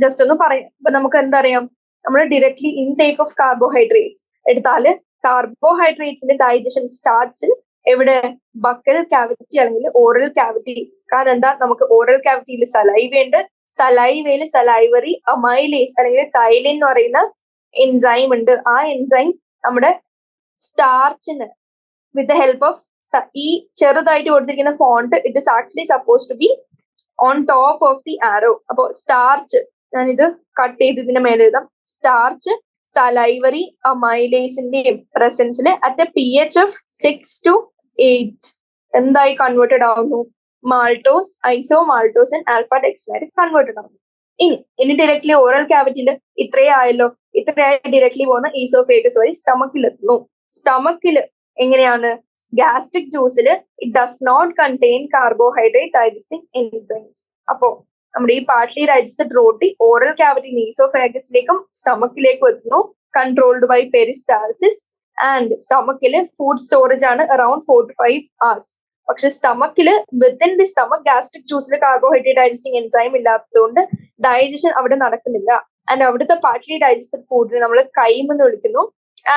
ജസ്റ്റ് ഒന്ന് പറയാം. ഇപ്പൊ നമുക്ക് എന്തറിയാം, നമ്മൾ ഡയറക്ട്ലി ഇൻടേക്ക് ഓഫ് കാർബോഹൈഡ്രേറ്റ്സ് എടുത്താല് കാർബോഹൈഡ്രേറ്റ്സിന്റെ ഡൈജഷൻ സ്റ്റാർട്ട്സ് എവിടെ? ബക്കൽ ക്യാവിറ്റി അല്ലെങ്കിൽ ഓറൽ ക്യാവിറ്റി. കാരണം എന്താ, നമുക്ക് ഓറൽ ക്യാവിറ്റിയിൽ സലൈവ ഉണ്ട്. സലൈവയിൽ സലൈവറി അമൈലേസ് അല്ലെങ്കിൽ ടൈലിൻ എന്ന് പറയുന്ന എൻസൈം ഉണ്ട്. ആ എൻസൈം നമ്മുടെ സ്റ്റാർച്ചിന് വിത്ത് ദ ഹെൽപ്പ് ഓഫ് ഈ ചെറുതായിട്ട് കൊടുത്തിരിക്കുന്ന font, it is actually suppose to be on top of the arrow. അപ്പോ സ്റ്റാർച്ച്, ഞാനിത് കട്ട് ചെയ്ത് ഇതിന്റെ മേലെ എഴുതാം. സ്റ്റാർച്ച് സലൈവറി അമൈലേസിന്റെയും പ്രസൻസിൽ at a pH of 6 to 8 എന്തായി കൺവേർട്ടഡ് ആവുന്നു? മാൾട്ടോസ്, ഐസോമാൾട്ടോസ് ആൻഡ് ആൽഫ ഡെക്സ്ട്രിനായിട്ട് കൺവേർട്ടഡ് ആവുന്നു. ഇനി ഡയറക്ട്ലി ഓറൽ ക്യാവിറ്റിയിൽ ഇത്രയേ ആയല്ലോ. ഇത്രയായി ഡയറക്ട്ലി പോകുന്ന ഈസോഫേഗസ് വഴി സ്റ്റമക്കിൽ എത്തുന്നു. സ്റ്റമക്കിൽ എങ്ങനെയാണ്? ഗ്യാസ്ട്രിക് ജ്യൂസിൽ it does not contain carbohydrate digesting enzymes. അപ്പോ നമ്മുടെ ഈ partly digested roti oral cavity ഈസോഫേഗസിലേക്കും സ്റ്റമക്കിലേക്കും എത്തുന്നു, കൺട്രോൾഡ് ബൈ പെരിസ്റ്റാൾസിസ്. ആൻഡ് സ്റ്റമക്കില് ഫുഡ് സ്റ്റോറേജ് ആണ് അറൌണ്ട് 4 to 5 hours. പക്ഷെ സ്റ്റമക്കില് വിത്തിൻ ദി സ്റ്റമക് ഗ്യാസ്ട്രിക് ജ്യൂസിൽ കാർബോഹൈഡ്രേറ്റ് ഡൈജസ്റ്റിംഗ് എൻസൈം ഇല്ലാത്തതുകൊണ്ട് ഡൈജഷൻ അവിടെ നടക്കുന്നില്ല. ആൻഡ് അവിടുത്തെ പാർട്ട്ലി ഡൈജസ്റ്റഡ് ഫുഡിനെ നമ്മൾ കൈം എന്ന് വിളിക്കുന്നു.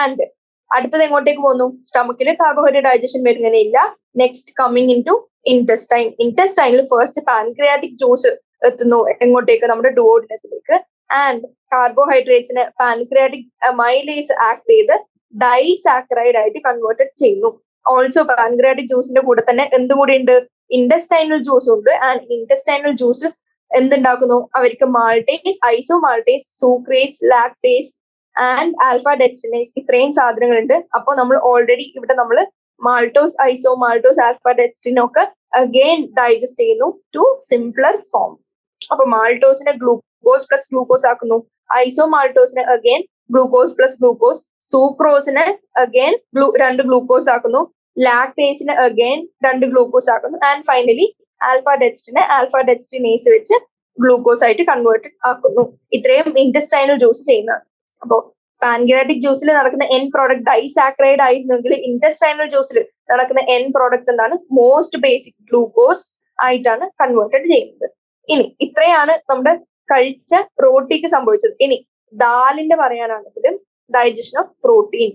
ആൻഡ് അടുത്തത് എങ്ങോട്ടേക്ക് പോകുന്നു? സ്റ്റമക്കിൽ കാർബോഹൈഡ്രേറ്റ് ഡൈജഷൻ വരുന്നില്ല. Next coming in to intestine. ഇന്റസ്റ്റൈനിൽ ഫസ്റ്റ് പാൻക്രിയാറ്റിക് ജ്യൂസ് എത്തുന്നു. എങ്ങോട്ടേക്ക്? നമ്മുടെ ഡുവോഡിനത്തിലേക്ക്. ആൻഡ് കാർബോഹൈഡ്രേറ്റ്സിനെ പാൻക്രിയാറ്റിക് അമൈലേസ് ആക്ട് ചെയ്ത് ഡൈസാക്കറൈഡ് ആയിട്ട് കൺവേർട്ടഡ് ചെയ്യുന്നു. ഓൾസോ പാൻക്രിയാറ്റിക് ജ്യൂസിന്റെ കൂടെ തന്നെ എന്തും കൂടി ഉണ്ട്? ഇന്റസ്റ്റൈനൽ ജ്യൂസ് ഉണ്ട്. ആൻഡ് ഇന്റസ്റ്റൈനൽ ജ്യൂസ് എന്തുണ്ടാക്കുന്നു? അവർക്ക് maltase, isomaltase, sucrase, lactase and alpha dextrinase, ഇത്രയും സാധനങ്ങളുണ്ട്. അപ്പൊ നമ്മൾ ഓൾറെഡി ഇവിടെ നമ്മൾ മാൾട്ടോസ്, ഐസോമാൾട്ടോസ്, ആൽഫ ഡെക്സ്റ്റിനൊക്കെ അഗെയിൻ ഡൈജസ്റ്റ് ചെയ്യുന്നു ടു സിംപ്ലർ ഫോം. അപ്പൊ മാൾട്ടോസിനെ ഗ്ലൂക്കോസ് പ്ലസ് ഗ്ലൂക്കോസ് ആക്കുന്നു. ഐസോമാൾട്ടോസിനെ അഗെയിൻ ഗ്ലൂക്കോസ് പ്ലസ് ഗ്ലൂക്കോസ്. സൂക്രോസിനെ അഗെയിൻ 2 ഗ്ലൂക്കോസ് ആക്കുന്നു. ലാക്ടേസിനെ അഗെയിൻ 2 ഗ്ലൂക്കോസ് ആക്കുന്നു. ആൻഡ് ഫൈനലി ആൽഫ ഡെക്സ്റ്റിനെ ആൽഫ ഡെക്സ്റ്റിനേസ് വെച്ച് ഗ്ലൂക്കോസ് ആയിട്ട് കൺവേർട്ടഡ് ആക്കുന്നു. ഇത്രയും ഇന്റസ്റ്റൈനൽ ജ്യൂസ് ചെയ്യുന്നതാണ്. അപ്പോ പാൻക്രിയാറ്റിക് ജ്യൂസിൽ നടക്കുന്ന എൻ പ്രോഡക്റ്റ് ഡൈസാക്രൈഡ് ആയിരുന്നെങ്കിൽ ഇന്റസ്റ്റൈനൽ ജ്യൂസിൽ നടക്കുന്ന എൻ പ്രോഡക്റ്റ് എന്താണ്? മോസ്റ്റ് ബേസിക് ഗ്ലൂക്കോസ് ആയിട്ടാണ് കൺവേർട്ടഡ് ചെയ്യുന്നത്. ഇനി ഇത്രയാണ് നമ്മുടെ കഴിച്ച റോട്ടിക്ക് സംഭവിച്ചത്. ഇനി ദാലിന്റെ പറയാനാണെങ്കിൽ ഡൈജഷൻ ഓഫ് പ്രോട്ടീൻ.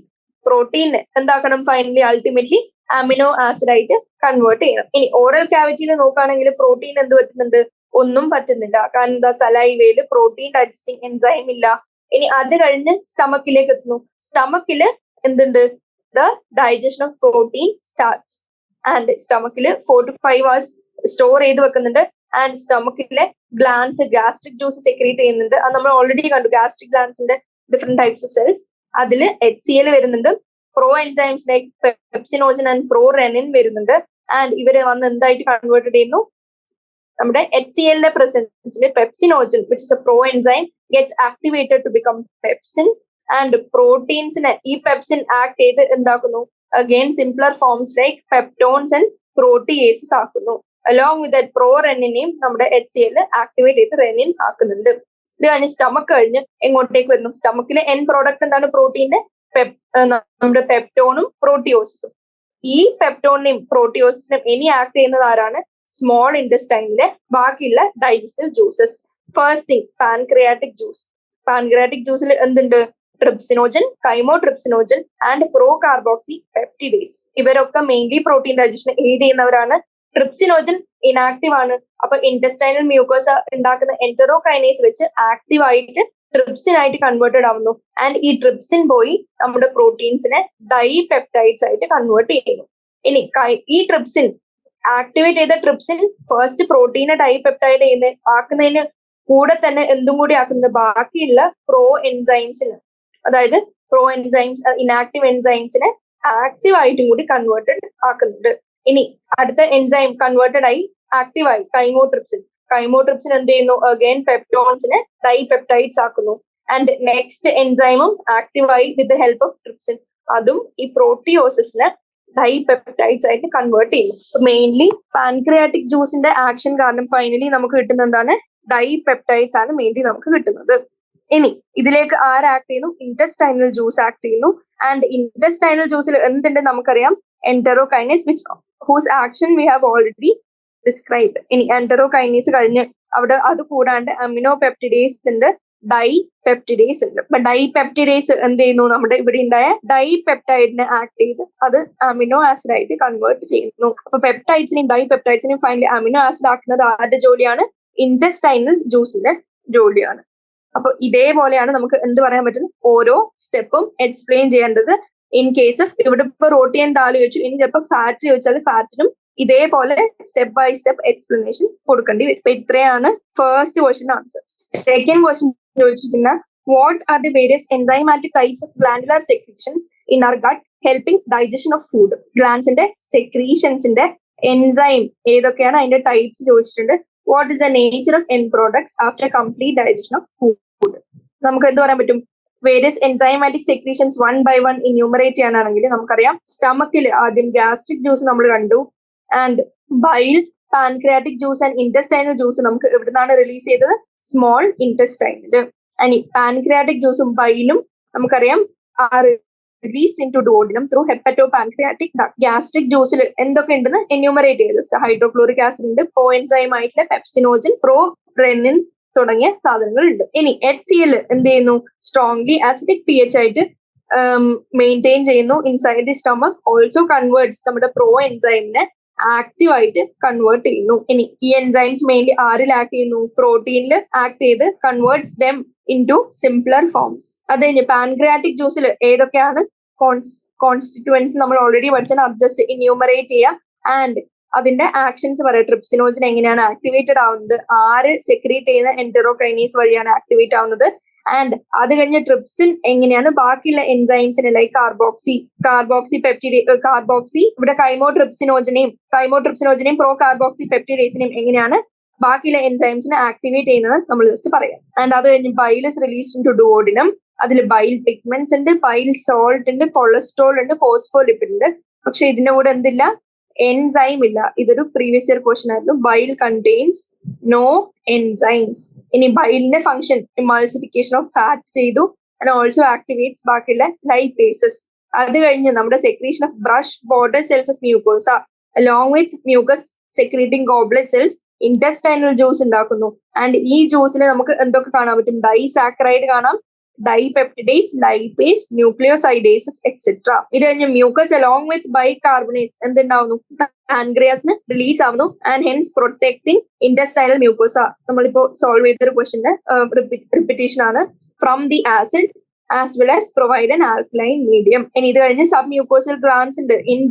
പ്രോട്ടീനെ എന്താക്കണം? ഫൈനലി അൾട്ടിമേറ്റ്ലി അമിനോ ആസിഡ് ആയിട്ട് കൺവേർട്ട് ചെയ്യണം. ഇനി ഓറൽ ക്യാവിറ്റിയിൽ നോക്കുകയാണെങ്കിൽ പ്രോട്ടീൻ എന്ത് പറ്റുന്നുണ്ട്? ഒന്നും പറ്റുന്നില്ല. കാരണം എന്താ? സലൈവയില് പ്രോട്ടീൻ ഡൈജസ്റ്റിംഗ് എൻസൈം ഇല്ല. ഇനി അത് കഴിഞ്ഞ് സ്റ്റമക്കിലേക്ക് എത്തുന്നു. സ്റ്റമക്കില് എന്തുണ്ട്? The digestion of protein starts. And സ്റ്റമക്കില് 4 to 5 hours സ്റ്റോർ ചെയ്ത് വെക്കുന്നുണ്ട്. ആൻഡ് സ്റ്റമക്കിലെ ഗ്ലാൻസ് ഗ്യാസ്ട്രിക് ജ്യൂസ് സെക്രീറ്റ് ചെയ്യുന്നുണ്ട്. അത് നമ്മൾ ഓൾറെഡി കണ്ടു. ഗ്യാസ്ട്രിക് ഗ്ലാൻസിന്റെ ഡിഫറെന്റ് ടൈപ്സ് ഓഫ് സെൽസ്. അതിൽ HCl വരുന്നുണ്ട്. Pro enzymes like pepsinogen and pro rennin വരുന്നുണ്ട്. ആൻഡ് ഇവര് വന്ന് എന്തായിട്ട് കൺവേർട്ടഡ് ചെയ്യുന്നു? നമ്മുടെ HCl പ്രസൻസിൽ pepsinogen which is a pro enzyme gets activated to become pepsin. and പ്രോട്ടീൻസിനെ ഈ പെപ്സിൻ ആക്ട് ചെയ്ത് എന്താക്കുന്നു? Again simpler forms like peptones and proteases ആക്കുന്നു. അലോങ് വിത്ത് ദാറ്റ് പ്രോ റെനിനെയും നമ്മുടെ HCl ആക്ടിവേറ്റ് ചെയ്ത് റെനിൻ ആക്കുന്നുണ്ട്. ഇത് കഴിഞ്ഞ് സ്റ്റമക്ക് കഴിഞ്ഞ് എങ്ങോട്ടേക്ക് വരുന്നു? സ്റ്റമക്കിലെ എൻ പ്രോഡക്റ്റ് എന്താണ്? പ്രോട്ടീന്റെ നമ്മുടെ പെപ്റ്റോണും പ്രോട്ടിയോസിസും. ഈ പെപ്റ്റോണിനെയും പ്രോട്ടിയോസിനെയും ഇനി ആക്ട് ചെയ്യുന്നത് ആരാണ്? സ്മോൾ ഇൻറ്റസ്റ്റൈനിലെ ബാക്കിയുള്ള digestive juices. First thing pancreatic juice. Pancreatic ജ്യൂസിൽ എന്തുണ്ട്? Trypsinogen, chymotrypsinogen and pro carboxy peptidase. ഇവരൊക്കെ മെയിൻലി പ്രോട്ടീൻ ഡൈജഷനെ എയ്ഡ് ചെയ്യുന്നവരാണ്. ട്രിപ്സിനോജൻ ഇനാക്റ്റീവ് ആണ്. അപ്പൊ ഇൻറ്റസ്റ്റൈനൽ മ്യൂക്കോസ ഉണ്ടാക്കുന്ന എന്ററോകൈനേസ് വെച്ച് ആക്റ്റീവ് ആയിട്ട് ട്രിപ്സിൻ ആയിട്ട് കൺവേർട്ടഡ് ആവുന്നു. ആൻഡ് ഈ ട്രിപ്സിൻ പോയി നമ്മുടെ പ്രോട്ടീൻസിനെ ഡൈപെപ്റ്റൈഡ്സ് ആയിട്ട് കൺവേർട്ട് ചെയ്യുന്നു. ഇനി ഈ ട്രിപ്സിൻ ആക്ടിവേറ്റ് ചെയ്ത ട്രിപ്സിൻ ഫസ്റ്റ് പ്രോട്ടീനെ ഡൈപെപ്റ്റൈഡ് ചെയ്യുന്ന ആക്കുന്നതിന് കൂടെ തന്നെ എന്തും കൂടി ആക്കുന്നത്? ബാക്കിയുള്ള പ്രോ എൻസൈംസിന്, അതായത് പ്രോ എൻസൈംസ് ഇനാക്റ്റീവ് എൻസൈംസിനെ ആക്റ്റീവ് ആയിട്ടും കൂടി കൺവേർട്ടഡ് ആക്കുന്നുണ്ട്. ഇനി അടുത്ത എൻസൈം കൺവേർട്ടഡ് ആയി ആക്റ്റീവായി കൈമോട്രിപ്സിൻ. കൈമോട്രിപ്സിൻ എന്ത് ചെയ്യുന്നു? അഗൈൻ പെപ്റ്റോൺസിനെ ഡൈപെപ്റ്റൈഡ്സ് ആക്കുന്നു. ആൻഡ് നെക്സ്റ്റ് എൻസൈമും ആക്റ്റീവായി with the help of trypsin. അതും ഈ പ്രോട്ടിയോസിസിനെ ഡൈപെപ്റ്റൈഡ്സ് ആയിട്ട് കൺവേർട്ട് ചെയ്യും. മെയിൻലി പാൻക്രിയാറ്റിക് ജ്യൂസിന്റെ ആക്ഷൻ കാരണം ഫൈനലി നമുക്ക് കിട്ടുന്ന എന്താണ്? ഡൈപെപ്റ്റൈഡ്സ് ആണ് മെയിൻലി നമുക്ക് കിട്ടുന്നത്. ഇനി ഇതിലേക്ക് ആര് ആക്ട് ചെയ്യുന്നു? ഇന്റസ്റ്റൈനൽ ജ്യൂസ് ആക്ട് ചെയ്യുന്നു. ആൻഡ് ഇന്റസ്റ്റൈനൽ ജ്യൂസിൽ എന്തുണ്ട് നമുക്കറിയാം? enterokines which whose action we have already described. ഇനി enterokines കഴിഞ്ഞ് അവിടെ അത് കൂടാണ്ട് അമിനോ പെപ്റ്റിഡേസ് ഉണ്ട്, ഡൈപെപ്റ്റിഡേസ് ഉണ്ട്. അപ്പൊ ഡൈപെപ്റ്റിഡേസ് എന്ത് ചെയ്യുന്നു, നമ്മുടെ ഇവിടെ ഉണ്ടായ ഡൈപെപ്റ്റൈഡിനെ ആക്ട് ചെയ്ത് അത് അമിനോ ആസിഡ് ആയിട്ട് കൺവേർട്ട് ചെയ്യുന്നു. അപ്പൊ പെപ്റ്റൈഡ്സിനെയും ഡൈപെപ്റ്റൈഡ്സിനെയും ഫൈനലി അമിനോ ആസിഡ് ആക്കുന്നത് ആരുടെ ജോലിയാണ്? ഇന്റസ്റ്റൈനൽ ജ്യൂസിന്റെ ജോലിയാണ്. അപ്പൊ ഇതേപോലെയാണ് നമുക്ക് എന്ത് പറയാൻ പറ്റുന്നത്, ഓരോ സ്റ്റെപ്പും എക്സ്പ്ലെയിൻ ചെയ്യേണ്ടത്. ഇൻ കേസ് ഓഫ് ഇവിടെ ഇപ്പൊ റോട്ടി ആൻഡ് ദാൽ ചോദിച്ചു, ഇനി ചിലപ്പോൾ ഫാറ്റ് ചോദിച്ചാൽ ഫാറ്റിനും ഇതേപോലെ സ്റ്റെപ്പ് ബൈ സ്റ്റെപ്പ് എക്സ്പ്ലനേഷൻ കൊടുക്കേണ്ടി വരും. ഇപ്പൊ ഇത്രയാണ് first question answer. Second question ചോദിച്ചിരിക്കുന്ന what are the various enzymatic types of glandular secretions in our gut helping digestion of food. ഗ്ലാൻസിന്റെ സെക്രീഷൻസിന്റെ എൻസൈം ഏതൊക്കെയാണ്, അതിന്റെ ടൈപ്സ് ചോദിച്ചിട്ടുണ്ട്. What is the nature of end products after complete digestion of food. നമുക്ക് എന്ത് പറയാൻ പറ്റും, various enzymatic secretions one by one enumerate ചെയ്യാനാണെങ്കിൽ നമുക്കറിയാം, സ്റ്റമക്കിൽ ആദ്യം ഗ്യാസ്ട്രിക് ജ്യൂസ് നമ്മൾ കണ്ടു, and bile, pancreatic juice and intestinal juice നമുക്ക് എവിടുന്നാണ് റിലീസ് ചെയ്തത്, സ്മോൾ ഇന്റസ്റ്റൈനില്. ആൻഡ് പാൻക്രിയാറ്റിക് ജ്യൂസും ബൈലും നമുക്കറിയാം are released into duodenum through hepato pancreatic duct. Gastric ജ്യൂസിൽ എന്തൊക്കെ ഉണ്ടെന്ന് എന്യൂമറേറ്റ് ചെയ്ത്, ഹൈഡ്രോക്ലോറിക് ആസിഡ് ഉണ്ട്, പ്രോ എൻസൈം ആയിട്ടുള്ള പെപ്സിനോജൻ, പ്രോ റെനിൻ തുടങ്ങിയ സാധനങ്ങൾ ഉണ്ട്. ഇനി HCl എന്ത് ചെയ്യുന്നു, സ്ട്രോങ്ലി ആസിഡിക് pH ആയിട്ട് മെയിൻറ്റെയിൻ ചെയ്യുന്നു inside the stomach. Also converts നമ്മുടെ പ്രോ എൻസൈമിനെ ആക്റ്റീവ് ആയിട്ട് കൺവേർട്ട് ചെയ്യുന്നു. ഇനി ഈ എൻസൈംസ് മെയിൻലി ആരിൽ ആക്ട് ചെയ്യുന്നു, പ്രോട്ടീനിൽ ആക്ട് ചെയ്ത് converts them into simpler forms. അത് കഴിഞ്ഞ് പാൻക്രിയാറ്റിക് ജ്യൂസിൽ ഏതൊക്കെയാണ് കോൺസ്റ്റിറ്റ്യുവൻസ് നമ്മൾ ഓൾറെഡി പഠിച്ചാൽ അത് ജസ്റ്റ് ഇന്യൂമറേറ്റ് ചെയ്യുക. ആൻഡ് അതിന്റെ ആക്ഷൻസ് പറയാം. ട്രിപ്സിനോജൻ എങ്ങനെയാണ് ആക്ടിവേറ്റഡ് ആവുന്നത്, ആര് സെക്രീറ്റ് ചെയ്യുന്ന എൻറ്ററോകൈനീസ് വഴിയാണ് ആക്ടിവേറ്റ് ആവുന്നത്, ആൻഡ് അത് കഴിഞ്ഞ് ട്രിപ്സിൻ എങ്ങനെയാണ് ബാക്കിയുള്ള എൻസൈംസിനെ ലൈക്ക് കാർബോക്സി പെപ്റ്റിഡേ ഇവിടെ കൈമോട്രിപ്സിനോജനെയും പ്രോ കാർബോക്സി പെപ്റ്റിഡേസിനെയും എങ്ങനെയാണ് ബാക്കിയുള്ള എൻസൈംസിനെ ആക്ടിവേറ്റ് ചെയ്യുന്നത് നമ്മൾ ജസ്റ്റ് പറയാം. ആൻഡ് അത് കഴിഞ്ഞ് bile is released into duodenum. അതിൽ ബൈൽ പിഗ്മെന്റ്സ് ഉണ്ട്, ബൈൽ സോൾട്ട് ഉണ്ട്, കൊളസ്ട്രോൾ ഉണ്ട്, ഫോസ്ഫോലിപ്പിഡ് ഉണ്ട്. പക്ഷെ ഇതിന്റെ കൂടെ എന്തില്ല, എൻസൈം ഇല്ല. ഇതൊരു പ്രീവിയസ് ഇയർ ക്വസ്റ്റൻ ആയിരുന്നു. Bile contains no enzymes. ഇനി ബൈലിന്റെ ഫംഗ്ഷൻ എമൾസിഫിക്കേഷൻ ഓഫ് ഫാറ്റ് ചെയ്തു, ആൻഡ് ഓൾസോ ആക്ടിവേറ്റ്സ് ബാക്കിയുള്ള ലൈപ്പേസസ്. അത് കഴിഞ്ഞ് നമ്മുടെ secretion of brush border cells of mucosa along with mucus secreting goblet cells intestinal juice ഉണ്ടാക്കുന്നു. ആൻഡ് ഈ ജ്യൂസിൽ നമുക്ക് എന്തൊക്കെ കാണാൻ പറ്റും, ഡൈസാക്കറൈഡ് കാണാം, ഡൈപെപ്റ്റിഡേസ്, ലൈപ്പേസ്, ന്യൂക്ലിയോസൈഡേസസ് എക്സെട്ര. ഇത് കഴിഞ്ഞ് മ്യൂക്കസ് അലോങ് വിത്ത് ബൈകാർബണേറ്റ്സ് എന്തുണ്ടാവുന്നു, പാൻക്രിയാസിന് റിലീസ് ആവുന്നു, and hence protecting intestinal mucosa. നമ്മളിപ്പോ സോൾവ് ചെയ്തൊരു ക്വസ്റ്റിന്റെ റിപ്പിറ്റേഷൻ ആണ്. From the acid as well as provide an alkaline medium. ഇനി ഇത് കഴിഞ്ഞ് സബ് മ്യൂക്കോസൽ ഗ്ലാൻഡ്സ് ഉണ്ട് ഇൻ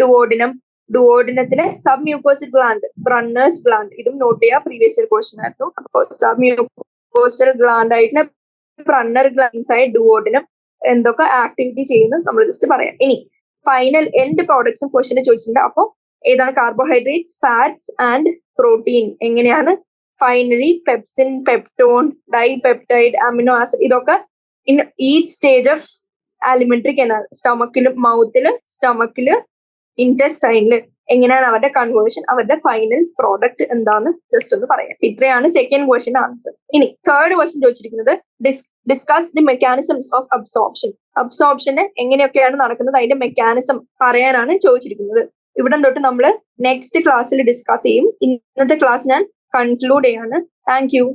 ഡുവോഡിനത്തിലെ sub mucosal gland, Brunner's gland. ഇതും നോട്ട് ചെയ്യുക, പ്രീവിയസ് ഇയർ ക്വസ്റ്റൻ ആയിരുന്നു. അപ്പോൾ സബ് മ്യൂക്കോസൽ ഗ്ലാൻഡ് ആയിട്ടുള്ള ബ്രണ്ണർ ഗ്ലാൻഡ്സ് ആയ ഡുവോഡിനം എന്തൊക്കെ ആക്ടിവിറ്റി ചെയ്യുന്നു നമ്മൾ ജസ്റ്റ് പറയാം. ഇനി ഫൈനൽ എൻഡ് പ്രോഡക്ട്സും ക്വസ്റ്റ്യൻ ചോദിച്ചിട്ടുണ്ട്. അപ്പോൾ ഏതാണ് കാർബോഹൈഡ്രേറ്റ്സ്, ഫാറ്റ്സ് ആൻഡ് പ്രോട്ടീൻ എങ്ങനെയാണ്, finally pepsin, peptone, dipeptide, amino acid, ഇതൊക്കെ in each stage of alimentary canal, സ്റ്റമക്കില് ഇന്റസ്റ്റൈനില് എങ്ങനെയാണ് അവരുടെ കൺവേർഷൻ, അവരുടെ ഫൈനൽ പ്രോഡക്റ്റ് എന്താന്ന് ജസ്റ്റ് ഒന്ന് പറയാം. ഇത്രയാണ് സെക്കൻഡ് ക്വസ്റ്റ്യൻ ആൻസർ. ഇനി തേർഡ് ക്വസ്റ്റ്യൻ ചോദിച്ചിരിക്കുന്നത് ഡിസ്കസ് ദി മെക്കാനിസംസ് ഓഫ് അബ്സോർപ്ഷന് എങ്ങനെയൊക്കെയാണ് നടക്കുന്നത്, അതിന്റെ മെക്കാനിസം പറയാനാണ് ചോദിച്ചിരിക്കുന്നത്. ഇവിടെ തൊട്ട് നമ്മൾ നെക്സ്റ്റ് ക്ലാസ്സിൽ ഡിസ്കസ് ചെയ്യും. ഇന്നത്തെ ക്ലാസ് ഞാൻ കൺക്ലൂഡ് ചെയ്യാണ്. Thank you.